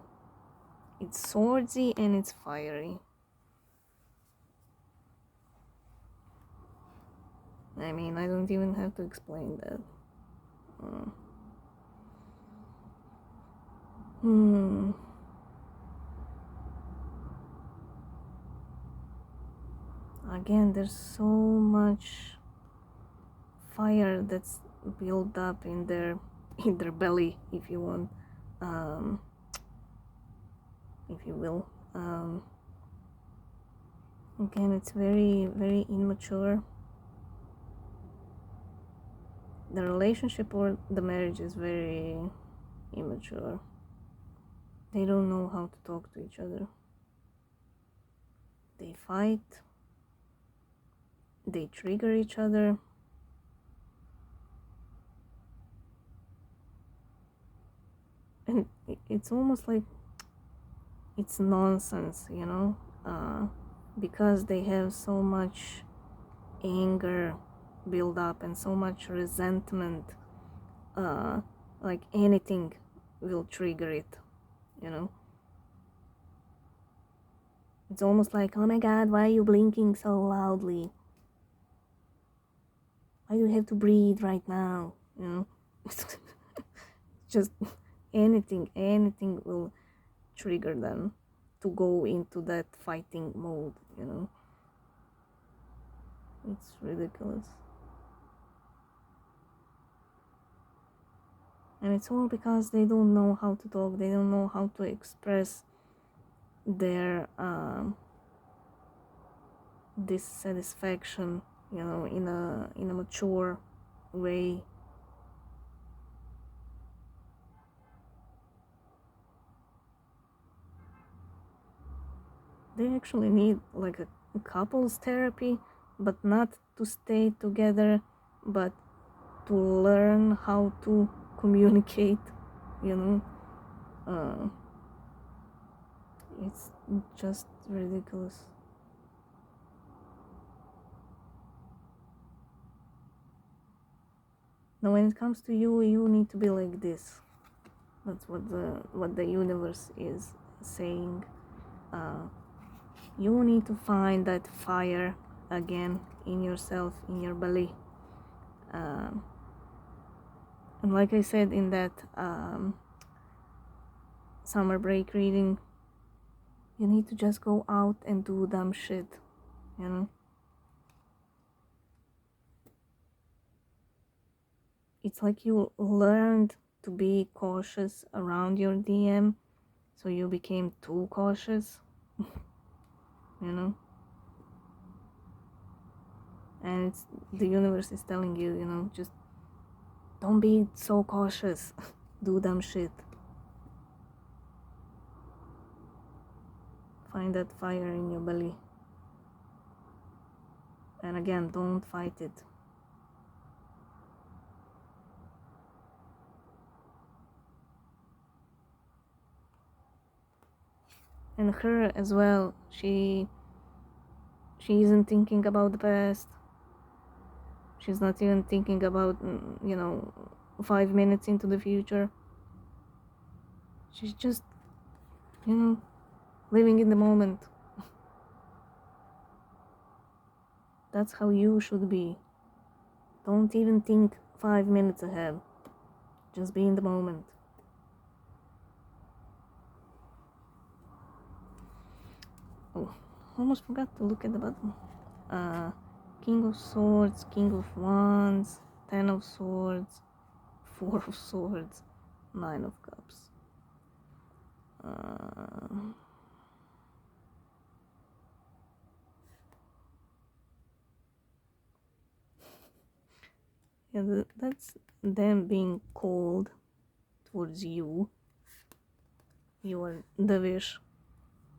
it's swordsy and it's fiery. I mean, I don't even have to explain that. Again, there's so much fire that's built up in their belly, if you want, if you will. Again, it's very, very immature. The relationship or the marriage is very immature. They don't know how to talk to each other. They fight. They trigger each other. And it's almost like it's nonsense, you know, because they have so much anger build up and so much resentment, like anything will trigger it, you know. It's almost like, oh my god, why are you blinking so loudly? Why do you have to breathe right now, you know? Just anything will trigger them to go into that fighting mode, you know. It's ridiculous. And it's all because they don't know how to talk, they don't know how to express their dissatisfaction, you know, in a mature way. They actually need like a couples therapy, but not to stay together, but to learn how to communicate, you know. It's just ridiculous. Now when it comes to you, you need to be like this. That's what the universe is saying. You need to find that fire again in yourself, in your belly. And like I said in that summer break reading, you need to just go out and do dumb shit, you know? It's like you learned to be cautious around your DM, so you became too cautious, you know? And it's, the universe is telling you, you know, just don't be so cautious. Do dumb shit. Find that fire in your belly. And again, don't fight it. And her as well, she isn't thinking about the past. She's not even thinking about, you know, 5 minutes into the future. She's just, you know, living in the moment. That's how you should be. Don't even think 5 minutes ahead. Just be in the moment. Oh, almost forgot to look at the bottom. King of Swords, King of Wands, Ten of Swords, Four of Swords, Nine of Cups. Yeah, that's them being cold towards you. You are the wish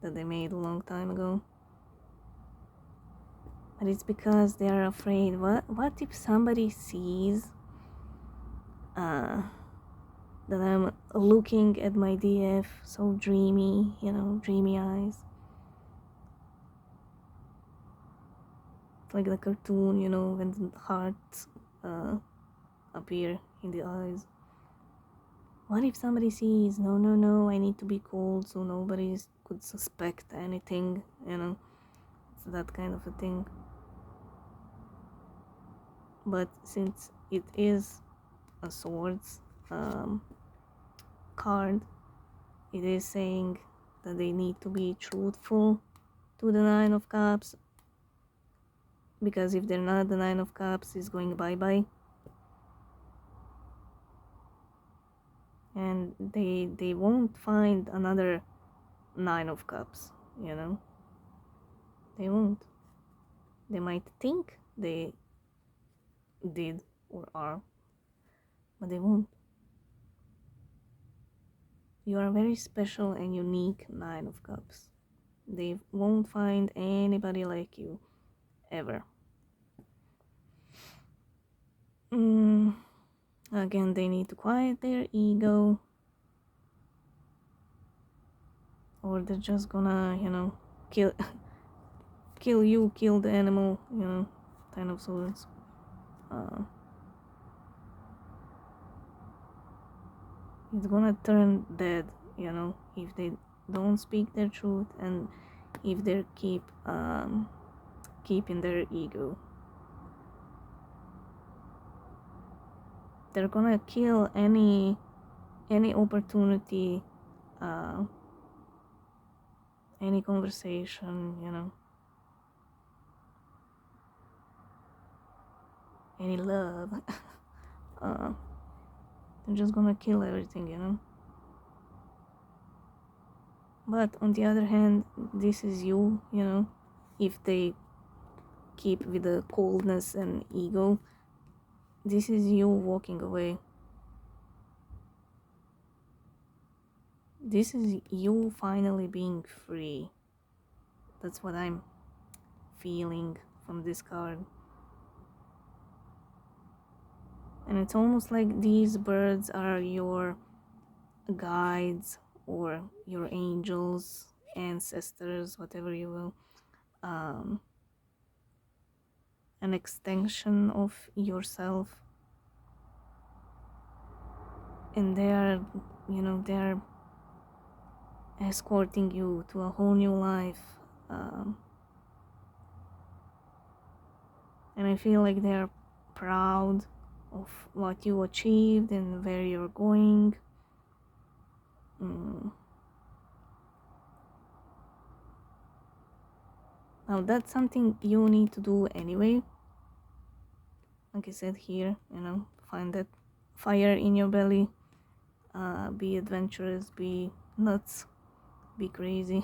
that they made a long time ago. But it's because they are afraid. What if somebody sees that I'm looking at my DF so dreamy, you know, dreamy eyes? It's like the cartoon, you know, when the hearts appear in the eyes. What if somebody sees, no, I need to be cold so nobody could suspect anything, you know? It's that kind of a thing. But since it is a swords card, it is saying that they need to be truthful to the Nine of Cups, because if they're not, the Nine of Cups is going bye-bye. And they won't find another Nine of Cups, you know? They won't. They might think they did or are, but they won't. You are a very special and unique Nine of Cups. They won't find anybody like you, ever. Again, they need to quiet their ego, or they're just gonna, you know, kill you, kill the animal, you know, Ten of Swords. It's gonna turn dead, you know, if they don't speak their truth and if they keeping their ego. They're gonna kill any opportunity, any conversation, you know, any love. They're just gonna kill everything, you know. But on the other hand, this is you, you know. If they keep with the coldness and ego, this is you walking away. This is you finally being free. That's what I'm feeling from this card. And it's almost like these birds are your guides or your angels, ancestors, whatever you will. An extension of yourself. And they are, you know, they're escorting you to a whole new life, And I feel like they're proud of what you achieved and where you're going. Now that's something you need to do anyway. Like I said here, find that fire in your belly. Be adventurous, be nuts, be crazy.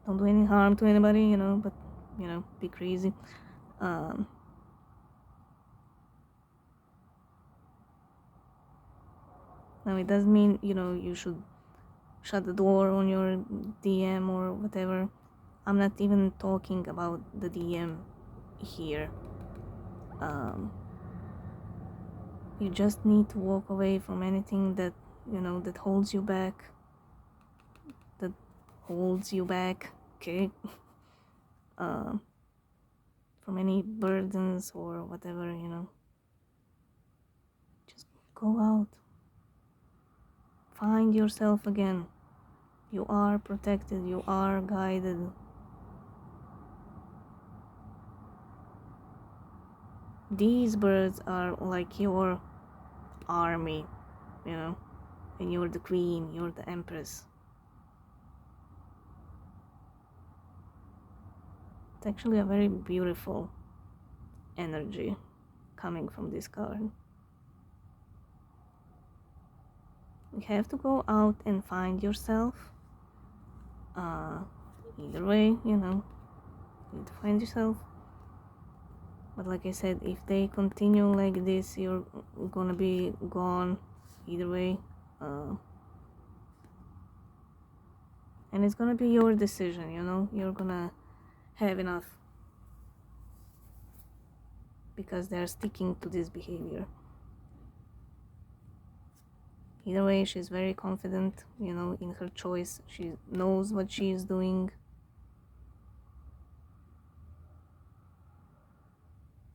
Don't do any harm to anybody, but be crazy. Now it doesn't mean you should shut the door on your DM or whatever. I'm not even talking about the DM here. You just need to walk away from anything that that holds you back. Okay. From any burdens or whatever. Just go out. Find yourself again. You are protected. You are guided. These birds are like your army, and you're the queen, you're the empress. It's actually a very beautiful energy coming from this card. You have to go out and find yourself. Either way, you need to find yourself. But like I said, if they continue like this, you're gonna be gone either way. And it's gonna be your decision, you're gonna have enough because they're sticking to this behavior. Either way, she's very confident, in her choice. She knows what she is doing.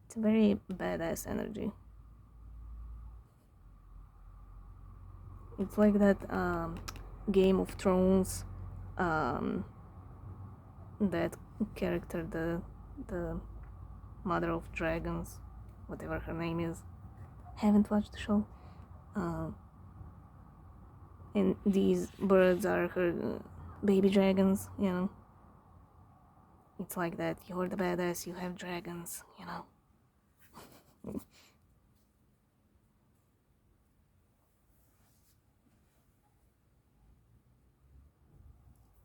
It's a very badass energy. It's like that Game of Thrones, that character, the mother of dragons, whatever her name is. Haven't watched the show. And these birds are her baby dragons, It's like that. You're the badass, you have dragons,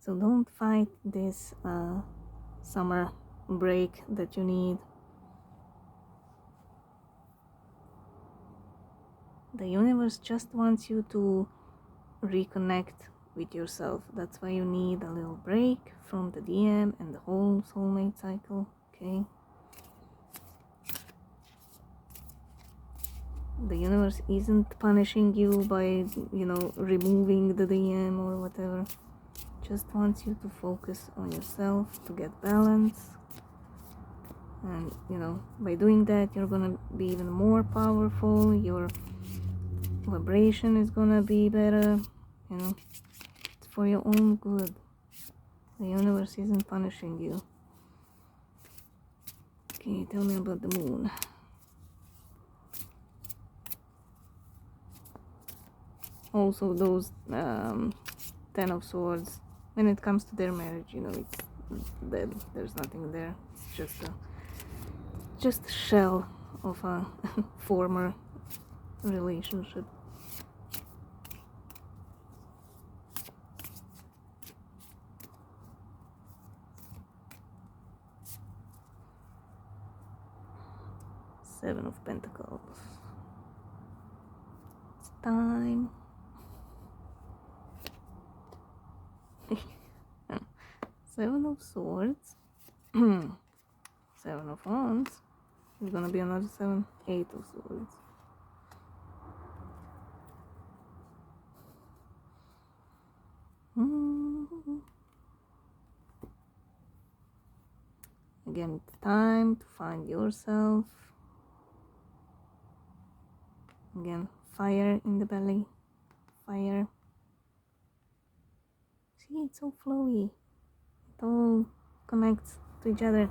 So don't fight this summer break that you need. The universe just wants you to reconnect with yourself. That's why you need a little break from the DM and the whole soulmate cycle, okay? The universe isn't punishing you by, removing the DM or whatever. Just wants you to focus on yourself, to get balance. And, by doing that, you're gonna be even more powerful. Your vibration is gonna be better, It's for your own good. The universe isn't punishing you. Okay, tell me about the moon. Also, those 10 of Swords, when it comes to their marriage, it's dead. There's nothing there. It's just a shell of a former relationship. Seven of Pentacles. It's time. Seven of Swords. Seven of Wands. It's gonna be another 7. 8 of Swords. Again, it's time to find yourself. Again, fire in the belly. Fire. See, it's so flowy. It all connects to each other.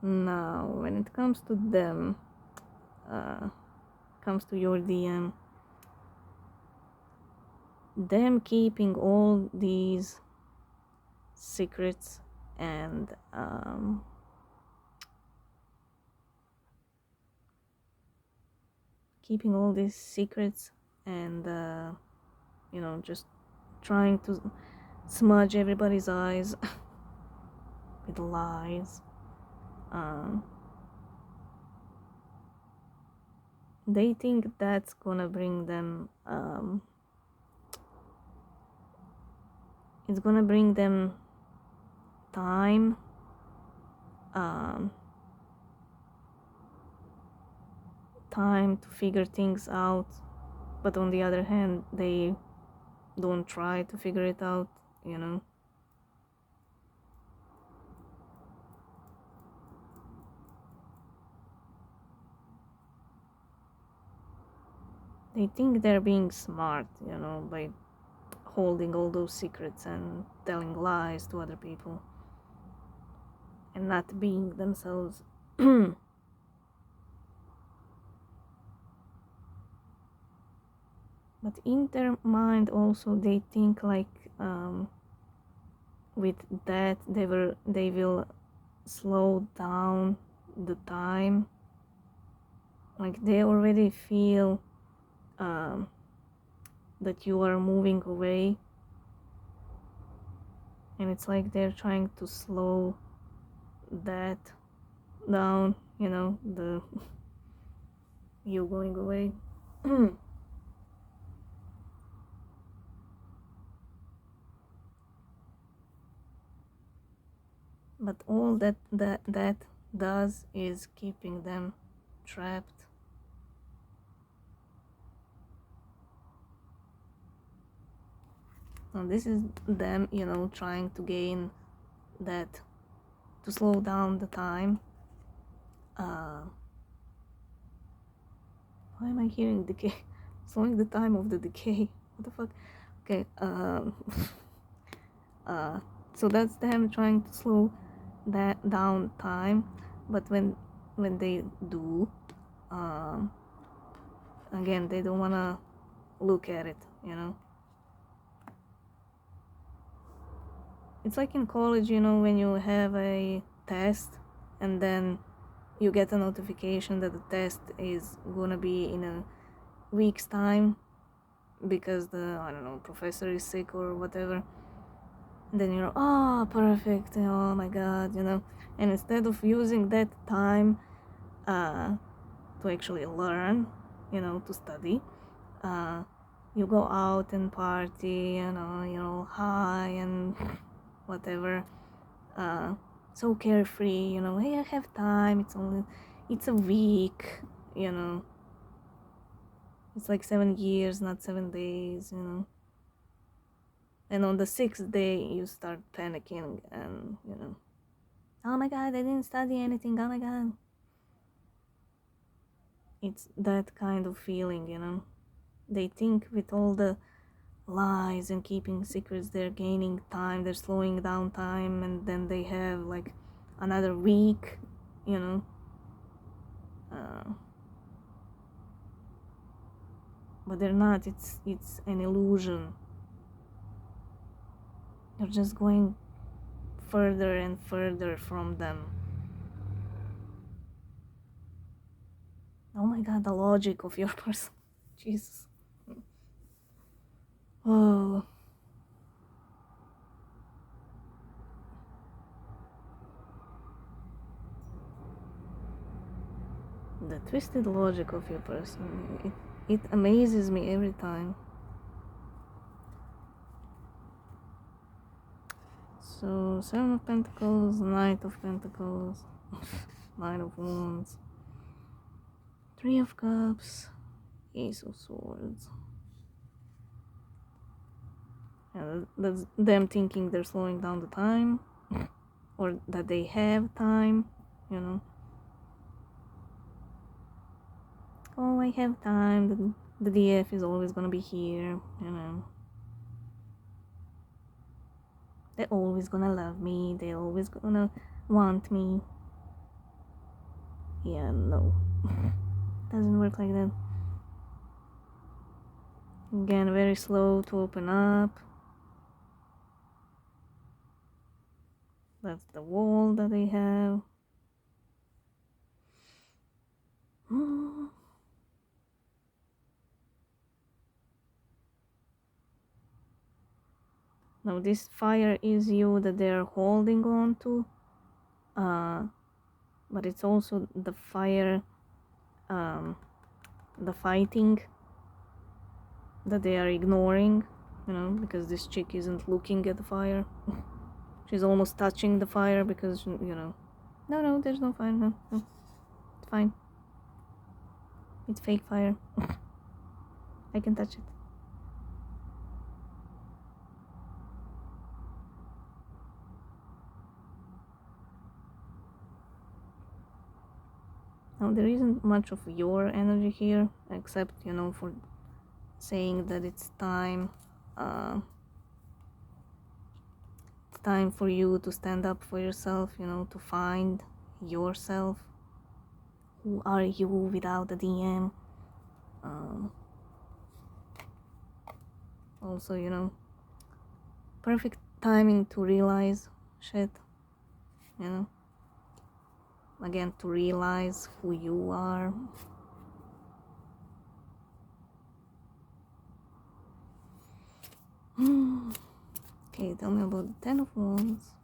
Now, when it comes to them, comes to your DM, them keeping all these secrets and keeping all these secrets and just trying to smudge everybody's eyes with lies. They think that's gonna bring them it's gonna bring them time, time to figure things out, but on the other hand they don't try to figure it out, They think they're being smart, by holding all those secrets and telling lies to other people and not being themselves. But in their mind also they think like with that they will slow down the time, like they already feel that you are moving away, and it's like they're trying to slow that down, the you going away. But all that does is keeping them trapped. And this is them, trying to gain that, to slow down the time. Why am I hearing decay? Slowing the time of the decay. What the fuck? Okay. So that's them trying to slow that down time, but when they do, again they don't want to look at it. It's like in college, when you have a test and then you get a notification that the test is gonna be in a week's time because the professor is sick or whatever. And then you're, oh, perfect, oh my god, and instead of using that time to actually learn, to study, you go out and party, high and whatever, so carefree, hey, I have time, it's a week, it's like 7 years, not 7 days, and on the 6th day you start panicking and oh my god, I didn't study anything, oh my god. It's that kind of feeling, they think with all the lies and keeping secrets they're gaining time, they're slowing down time, and then they have like another week, but they're not. It's an illusion. You're just going further and further from them. Oh my god, the logic of your person. Jesus. Oh. The twisted logic of your person. It amazes me every time. So, 7 of Pentacles, Knight of Pentacles, Nine of Wands, 3 of Cups, Ace of Swords. And that's them thinking they're slowing down the time, or that they have time, Oh, I have time, The DF is always gonna be here, you know. They're always gonna love me, they're always gonna want me. Yeah, no. Doesn't work like that. Again, very slow to open up. That's the wall that they have. Now this fire is you that they're holding on to, but it's also the fire, the fighting that they are ignoring, you know, because this chick isn't looking at the fire. She's almost touching the fire because, you know, no, there's no fire, no, it's fine. It's fake fire. I can touch it. Now there isn't much of your energy here, except, you know, for saying that it's time for you to stand up for yourself, you know, to find yourself. Who are you without the DM? Also, you know, perfect timing to realize shit, you know, again, to realize who you are. Okay, tell me about the Ten of Wands.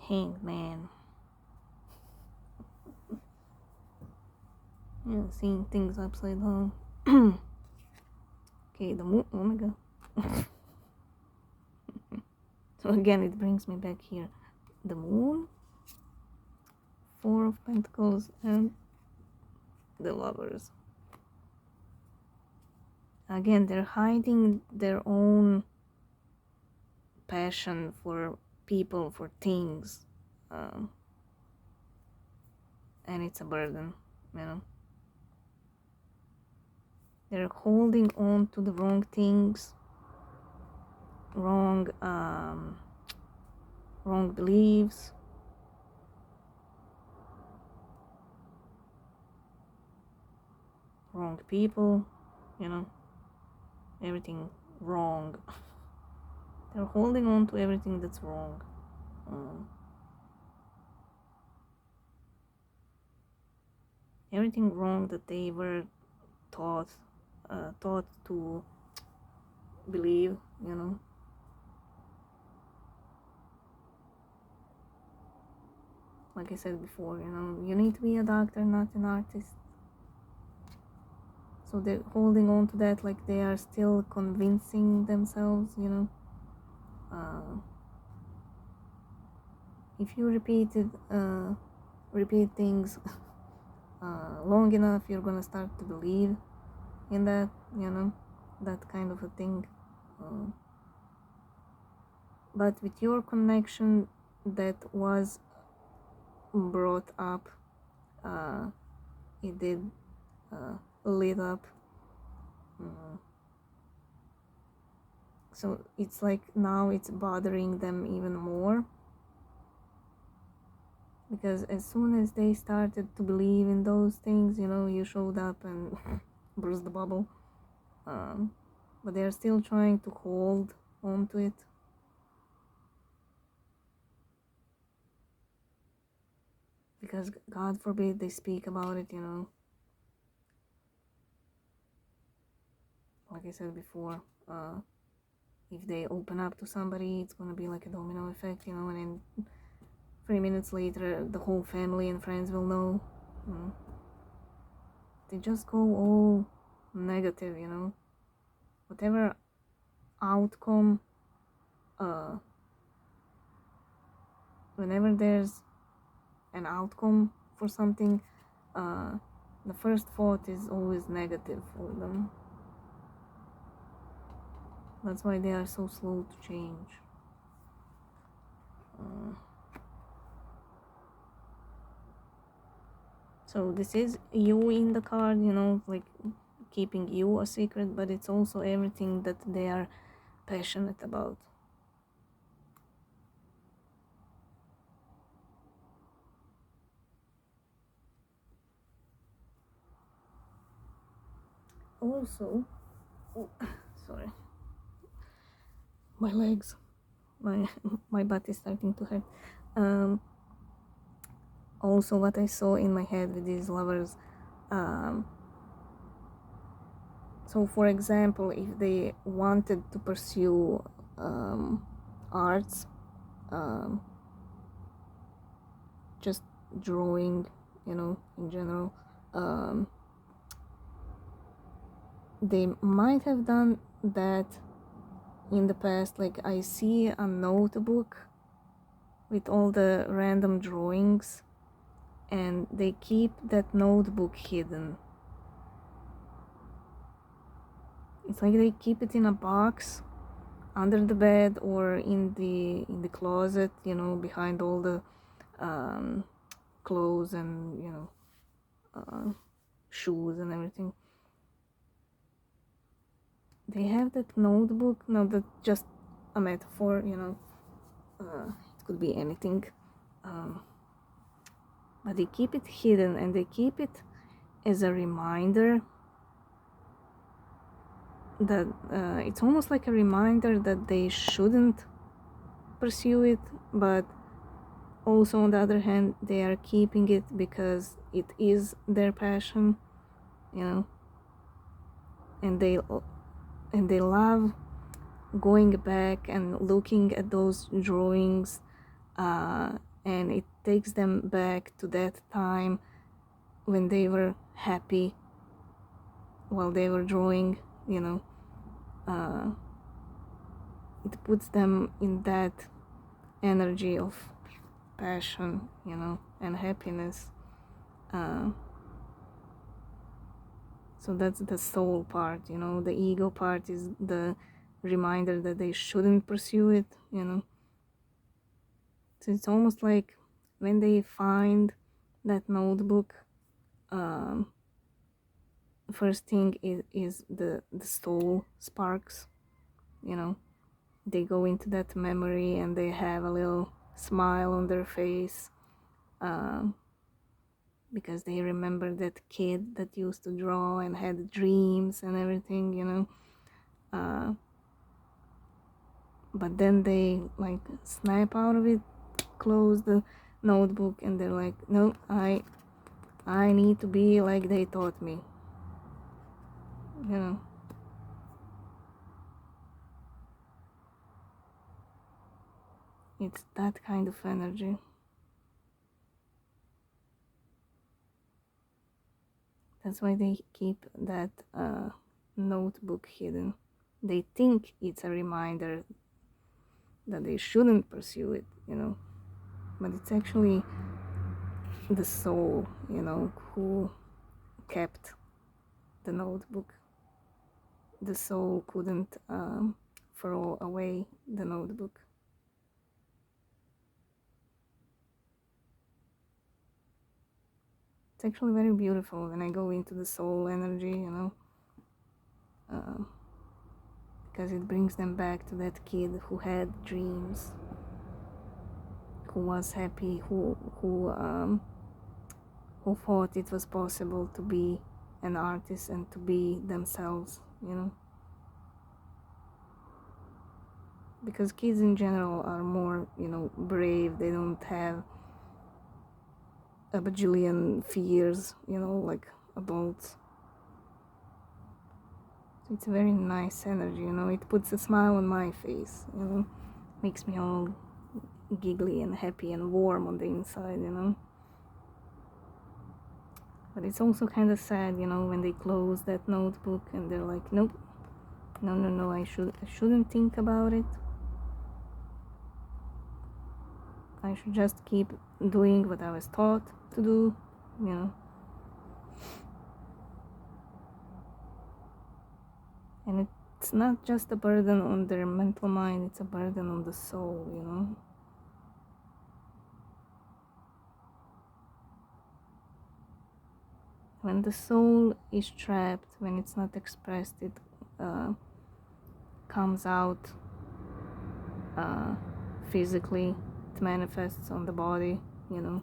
Hanged Man. Yeah, seeing things upside down. Okay, the moon. Oh my god. So again, it brings me back here. The moon, Four of Pentacles, and the Lovers. Again, they're hiding their own passion for people, for things, and it's a burden, you know. They're holding on to the wrong things, wrong beliefs, wrong people, you know, everything wrong. They're holding on to everything that's wrong. Everything wrong that they were taught to believe, you know. Like I said before, you know, you need to be a doctor, not an artist. So they're holding on to that like they are still convincing themselves, you know. If you repeat things long enough, you're gonna start to believe in that, you know, that kind of a thing. But with your connection that was brought up, it did lit up. So it's like now it's bothering them even more, because as soon as they started to believe in those things, you know, you showed up and bruised the bubble. But they're still trying to hold on to it. Because God forbid they speak about it, you know. Like I said before, if they open up to somebody, it's gonna be like a domino effect, you know, and then 3 minutes later, the whole family and friends will know. They just go all negative, you know. Whatever outcome, whenever there's an outcome for something, The first thought is always negative for them. That's why they are so slow to change. So this is you in the card, you know, like keeping you a secret, but it's also everything that they are passionate about. Also, oh, sorry, my legs, my butt is starting to hurt. Also, what I saw in my head with these lovers, so for example, if they wanted to pursue arts, just drawing, you know, in general, they might have done that in the past. Like, I see a notebook with all the random drawings, and they keep that notebook hidden. It's like they keep it in a box under the bed or in the closet, you know, behind all the clothes and, you know, shoes and everything. They have that notebook. Now, that's just a metaphor, you know. It could be anything, but they keep it hidden, and they keep it as a reminder that it's almost like a reminder that they shouldn't pursue it, but also on the other hand, they are keeping it because it is their passion, you know, and they love going back and looking at those drawings, and it takes them back to that time when they were happy while they were drawing, you know. It puts them in that energy of passion, you know, and happiness. So that's the soul part, you know. The ego part is the reminder that they shouldn't pursue it, you know. So it's almost like when they find that notebook, first thing is the soul sparks, you know. They go into that memory and they have a little smile on their face, because they remember that kid that used to draw and had dreams and everything, you know. But then they like snap out of it, close the notebook, and they're like, no, I need to be like they taught me, you know. It's that kind of energy. That's why they keep that notebook hidden. They think it's a reminder that they shouldn't pursue it, you know, but it's actually the soul, you know, who kept the notebook. The soul couldn't throw away the notebook. It's actually very beautiful when I go into the soul energy, you know, because it brings them back to that kid who had dreams, who was happy, who thought it was possible to be an artist and to be themselves, you know. Because kids in general are more, you know, brave. They don't have a bajillion fears, you know, like adults. So it's a very nice energy, you know. It puts a smile on my face, you know, makes me all giggly and happy and warm on the inside, you know. But it's also kind of sad, you know, when they close that notebook and they're like, nope, no, I shouldn't think about it. I should just keep doing what I was taught to do, you know. And it's not just a burden on their mental mind, it's a burden on the soul, you know. When the soul is trapped, when it's not expressed, it comes out physically, it manifests on the body, you know.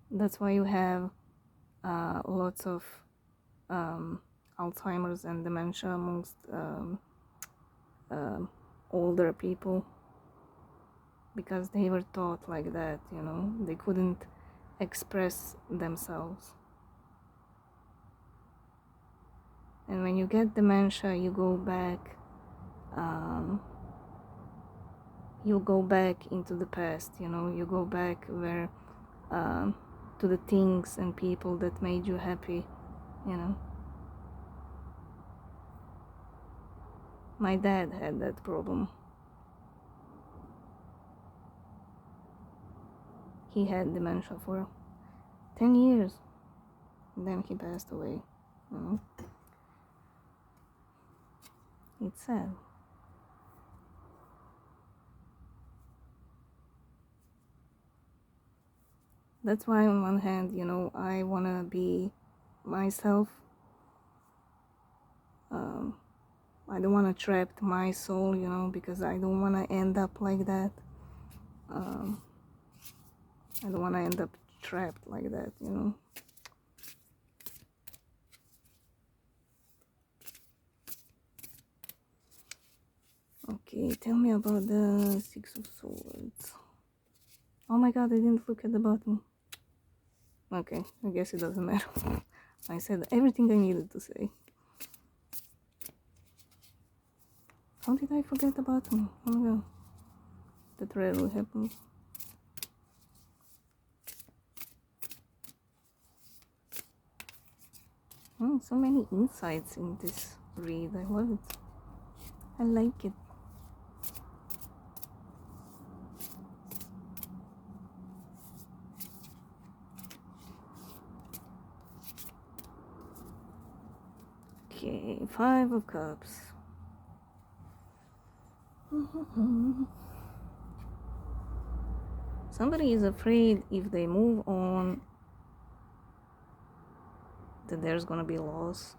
That's why you have lots of Alzheimer's and dementia amongst older people, because they were taught like that, you know. They couldn't express themselves. And when you get dementia, you go back into the past, you know. You go back where to the things and people that made you happy, you know. My dad had that problem. He had dementia for 10 years, and then he passed away, you know. It's sad. That's why on one hand, you know, I want to be myself. I don't want to trap my soul, you know, because I don't want to end up like that. I don't want to end up trapped like that, you know. Okay, tell me about the Six of Swords. Oh my god, I didn't look at the bottom. Okay, I guess it doesn't matter. I said everything I needed to say. How did I forget the bottom? Oh my god. That rarely happens. Oh, so many insights in this read. I love it. I like it. Okay, Five of Cups. Somebody is afraid if they move on that there's gonna be loss.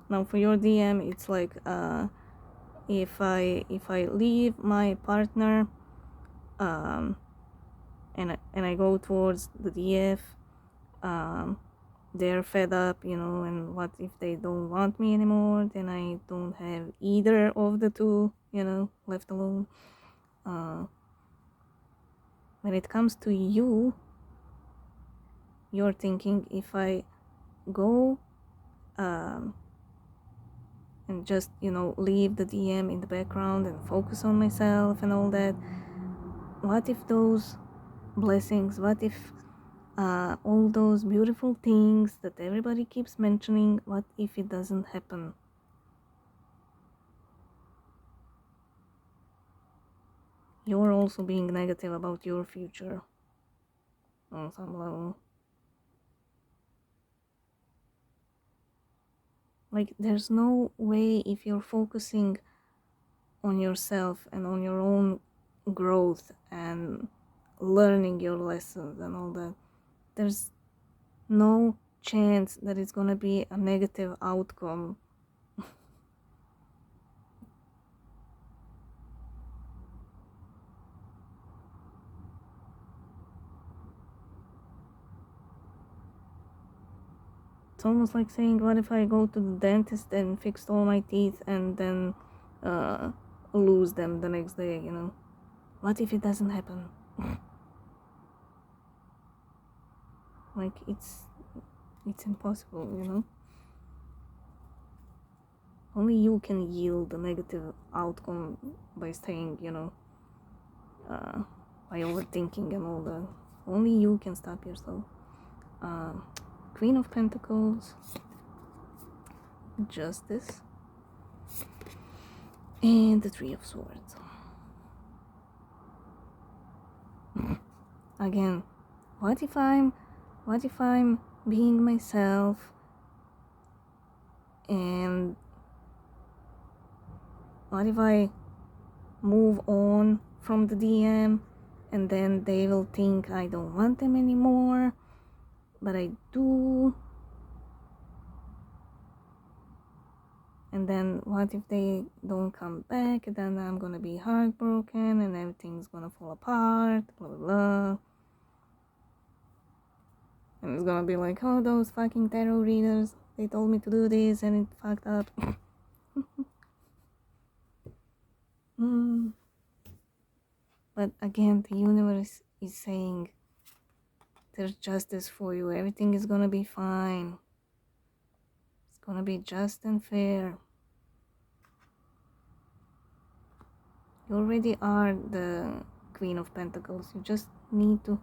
Now for your DM, it's like if I leave my partner and I go towards the DF, they're fed up, you know, and what if they don't want me anymore? Then I don't have either of the two, you know, left alone. When it comes to you, you're thinking, if I go and just, you know, leave the DM in the background and focus on myself and all that, what if those blessings, what if all those beautiful things that everybody keeps mentioning, what if it doesn't happen? You're also being negative about your future on some level. Like, there's no way, if you're focusing on yourself and on your own growth and learning your lessons and all that, there's no chance that it's gonna be a negative outcome. It's almost like saying, what if I go to the dentist and fixed all my teeth and then lose them the next day, you know? What if it doesn't happen? Like, it's impossible, you know? Only you can yield the negative outcome by staying, you know, by overthinking and all that. Only you can stop yourself. Queen of Pentacles, Justice, and the Three of Swords. again, what if I'm being myself, and what if I move on from the DM and then they will think I don't want them anymore, but I do. And then what if they don't come back? Then I'm gonna be heartbroken and everything's gonna fall apart, blah blah blah. And it's gonna be like, oh, those fucking tarot readers, they told me to do this and it fucked up. But again, the universe is saying there's justice for you. Everything is gonna be fine. It's gonna be just and fair. You already are the Queen of Pentacles. You just need to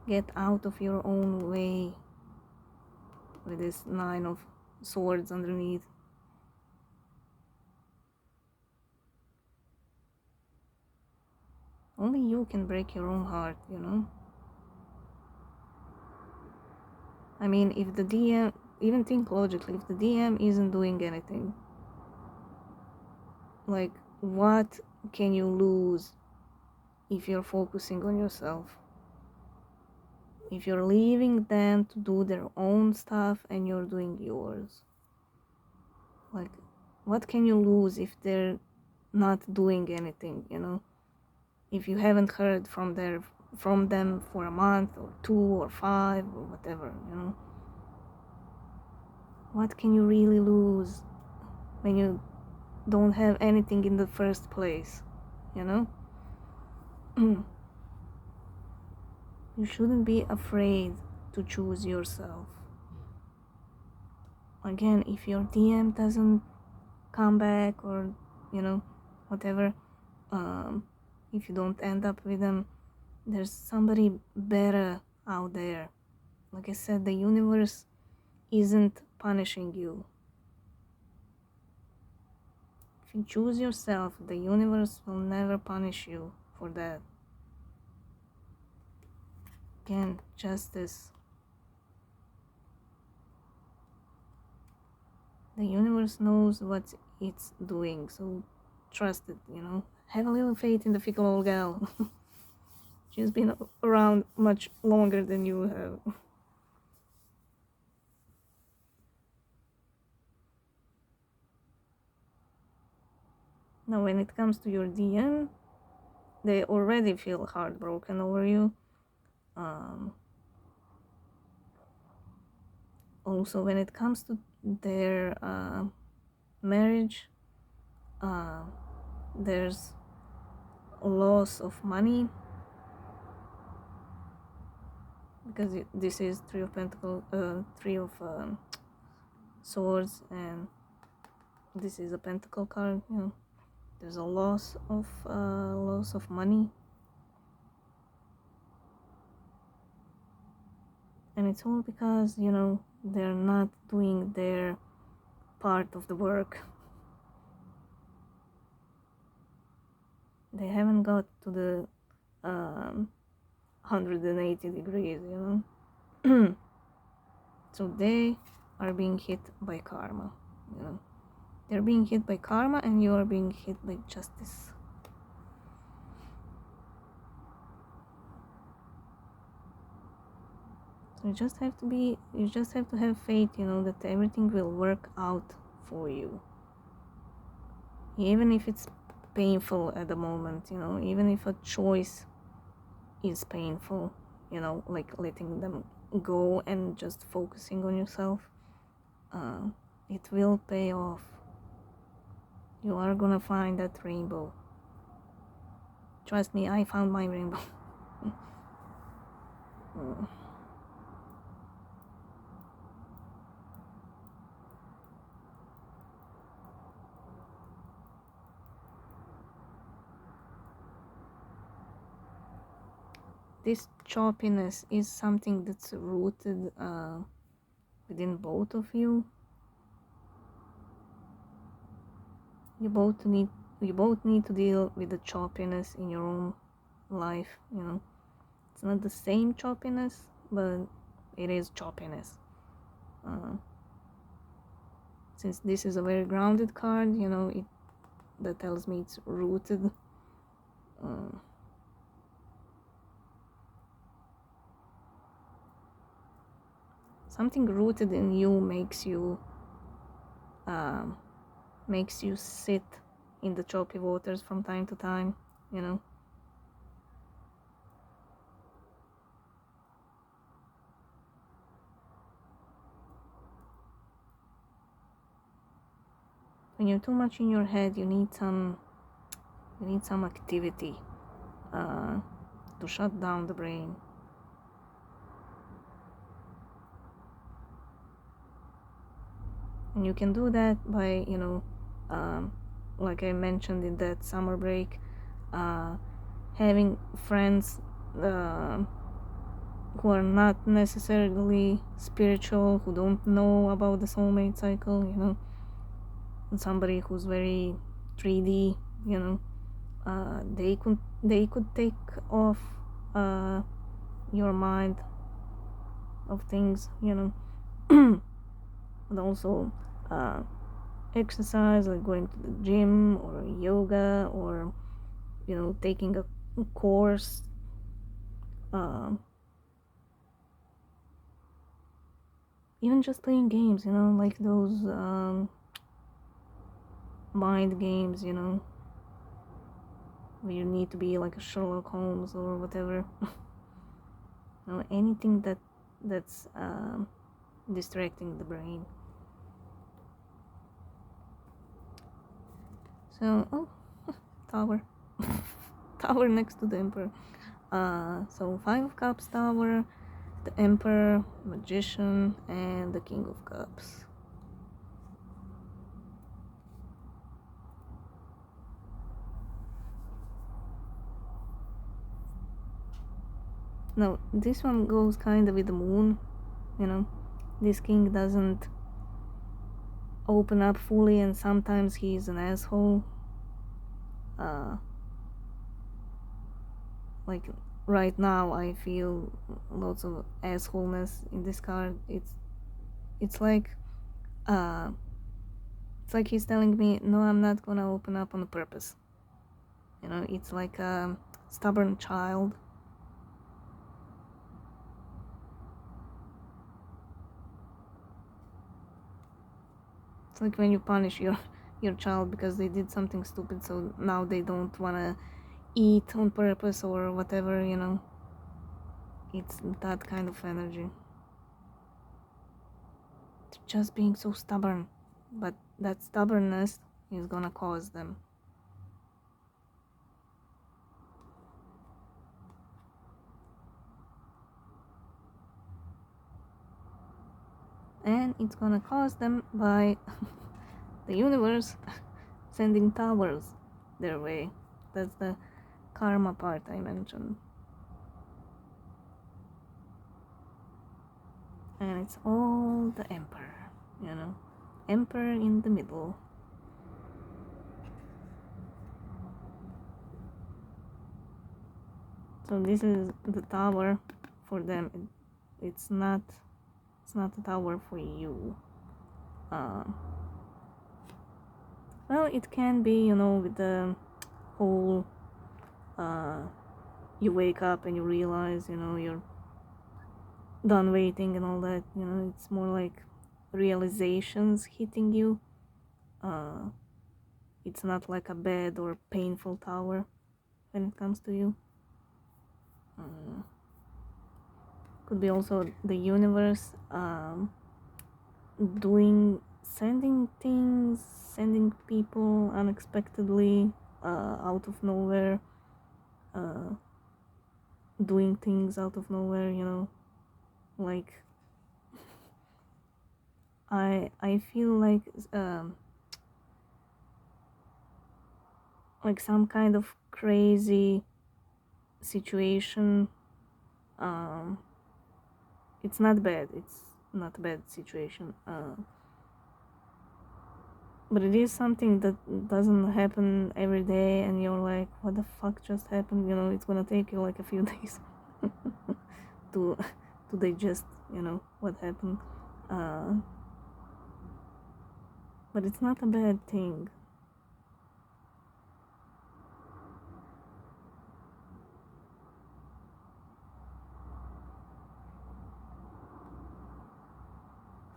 get out of your own way with this Nine of Swords underneath. Only you can break your own heart, you know? I mean, if the DM, even think logically, if the DM isn't doing anything, like, what can you lose if you're focusing on yourself? If you're leaving them to do their own stuff and you're doing yours, like, what can you lose if they're not doing anything, you know? If you haven't heard from them for a month or 2 or 5 or whatever, you know? What can you really lose when you don't have anything in the first place, you know? You shouldn't be afraid to choose yourself. Again, if your DM doesn't come back, or, you know, whatever, if you don't end up with them, there's somebody better out there. Like I said, the universe isn't punishing you. If you choose yourself, the universe will never punish you for that. Again, justice. The universe knows what it's doing, so trust it, you know? Have a little faith in the fickle old gal. She's been around much longer than you have. Now, when it comes to your DM, they already feel heartbroken over you. Also, when it comes to their marriage, there's a loss of money, because this is Three of Pentacles, Three of Swords, and this is a Pentacle card. You know, there's a loss of money, and it's all because, you know, they're not doing their part of the work. They haven't got to the 180 degrees, you know. So they are being hit by karma, you know. They're being hit by karma, and you are being hit by justice. So you just have to have faith, you know, that everything will work out for you. Even if it's painful at the moment, you know, even if a choice is painful, you know, like letting them go and just focusing on yourself, it will pay off. You are gonna find that rainbow. Trust me, I found my rainbow. This choppiness is something that's rooted within both of you. You both need to deal with the choppiness in your own life, you know. It's not the same choppiness, but it is choppiness. Since this is a very grounded card, you know, that tells me it's rooted. Something rooted in you makes you sit in the choppy waters from time to time, you know. When you're too much in your head, you need some activity to shut down the brain. And you can do that by, you know, like I mentioned in that summer break, having friends who are not necessarily spiritual, who don't know about the soulmate cycle, you know, and somebody who's very 3D, you know, they could take off your mind of things, you know. And also exercise, like going to the gym or yoga, or, you know, taking a course, even just playing games, you know, like those mind games, you know, where you need to be like a Sherlock Holmes or whatever. You know, anything that's distracting the brain. So, oh, tower. Tower next to the Emperor. So 5 of Cups tower, the Emperor, Magician, and the King of Cups. Now, this one goes kind of with the Moon, you know. This king doesn't open up fully, and sometimes he's an asshole. Like right now, I feel lots of assholeness in this card. It's like he's telling me, no, I'm not gonna open up on purpose. You know, it's like a stubborn child. It's like when you punish your child because they did something stupid, so now they don't wanna eat on purpose or whatever, you know. It's that kind of energy. It's just being so stubborn, but that stubbornness is gonna cause them. And it's gonna cause them by the universe sending towers their way. That's the karma part I mentioned. And it's all the Emperor, you know. Emperor in the middle. So this is the tower for them. It's not a tower for you. Well, it can be, you know, with the whole you wake up and you realize, you know, you're done waiting and all that, you know. It's more like realizations hitting you. It's not like a bad or painful tower when it comes to you. Could be also the universe sending things, sending people unexpectedly, out of nowhere, doing things out of nowhere, you know. Like I feel like some kind of crazy situation. It's not bad, it's not a bad situation, but it is something that doesn't happen every day, and you're like, what the fuck just happened, you know. It's gonna take you like a few days to to digest, what happened. uh, but it's not a bad thing.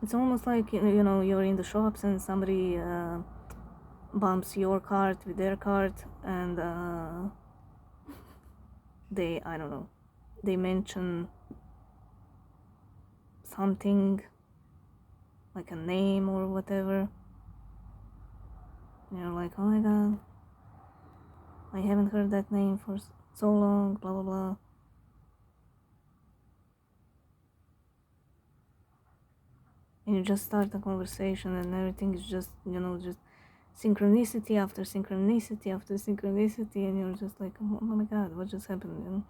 It's almost like, you're in the shops and somebody bumps your cart with their cart, and they, I don't know, they mention something like a name or whatever, and you're like, oh my god, I haven't heard that name for so long, blah blah blah. And you just start a conversation and everything is just, just synchronicity after synchronicity after synchronicity, and you're just like, oh my god, what just happened?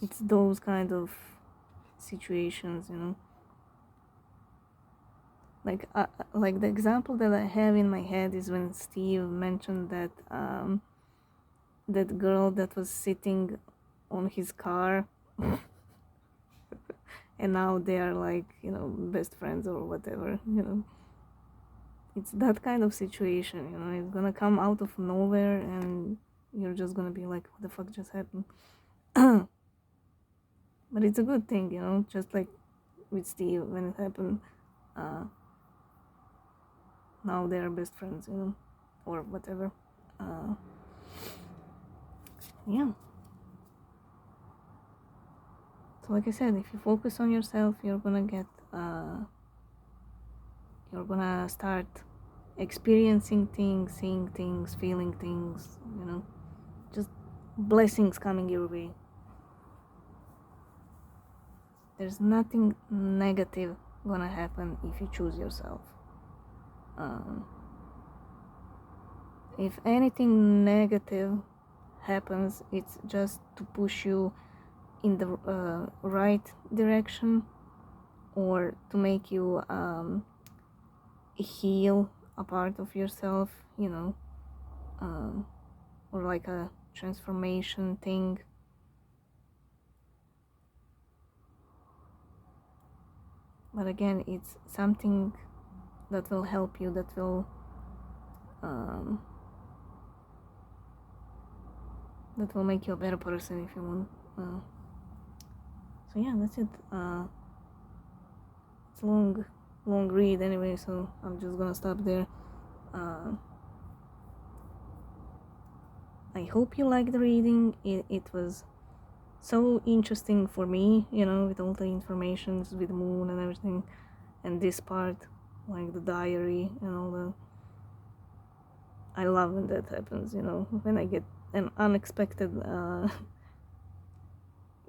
It's those kind of situations, like the example that I have in my head is when Steve mentioned that that girl that was sitting on his car and now they are like, best friends or whatever. It's that kind of situation. It's gonna come out of nowhere and you're just gonna be like, what the fuck just happened? But it's a good thing, just like with Steve when it happened. Now they are best friends, or whatever. Yeah. So like I said, if you focus on yourself, you're gonna start experiencing things, seeing things, feeling things, just blessings coming your way. There's nothing negative gonna happen if you choose yourself. If anything negative happens, it's just to push you in the right direction, or to make you heal a part of yourself, or like a transformation thing. But again, it's something that will help you, that will make you a better person if you want. So yeah, that's it. It's a long read anyway, so I'm just gonna stop there. I hope you liked the reading. It was so interesting for me, with all the informations with Moon and everything, and this part, like the diary and all the. I love when that happens, when I get an unexpected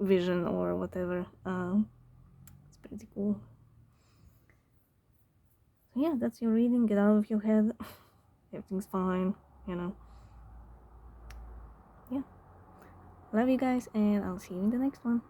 vision or whatever. It's pretty cool. So yeah, that's your reading. Get out of your head. Everything's fine, Yeah. Love you guys, and I'll see you in the next one.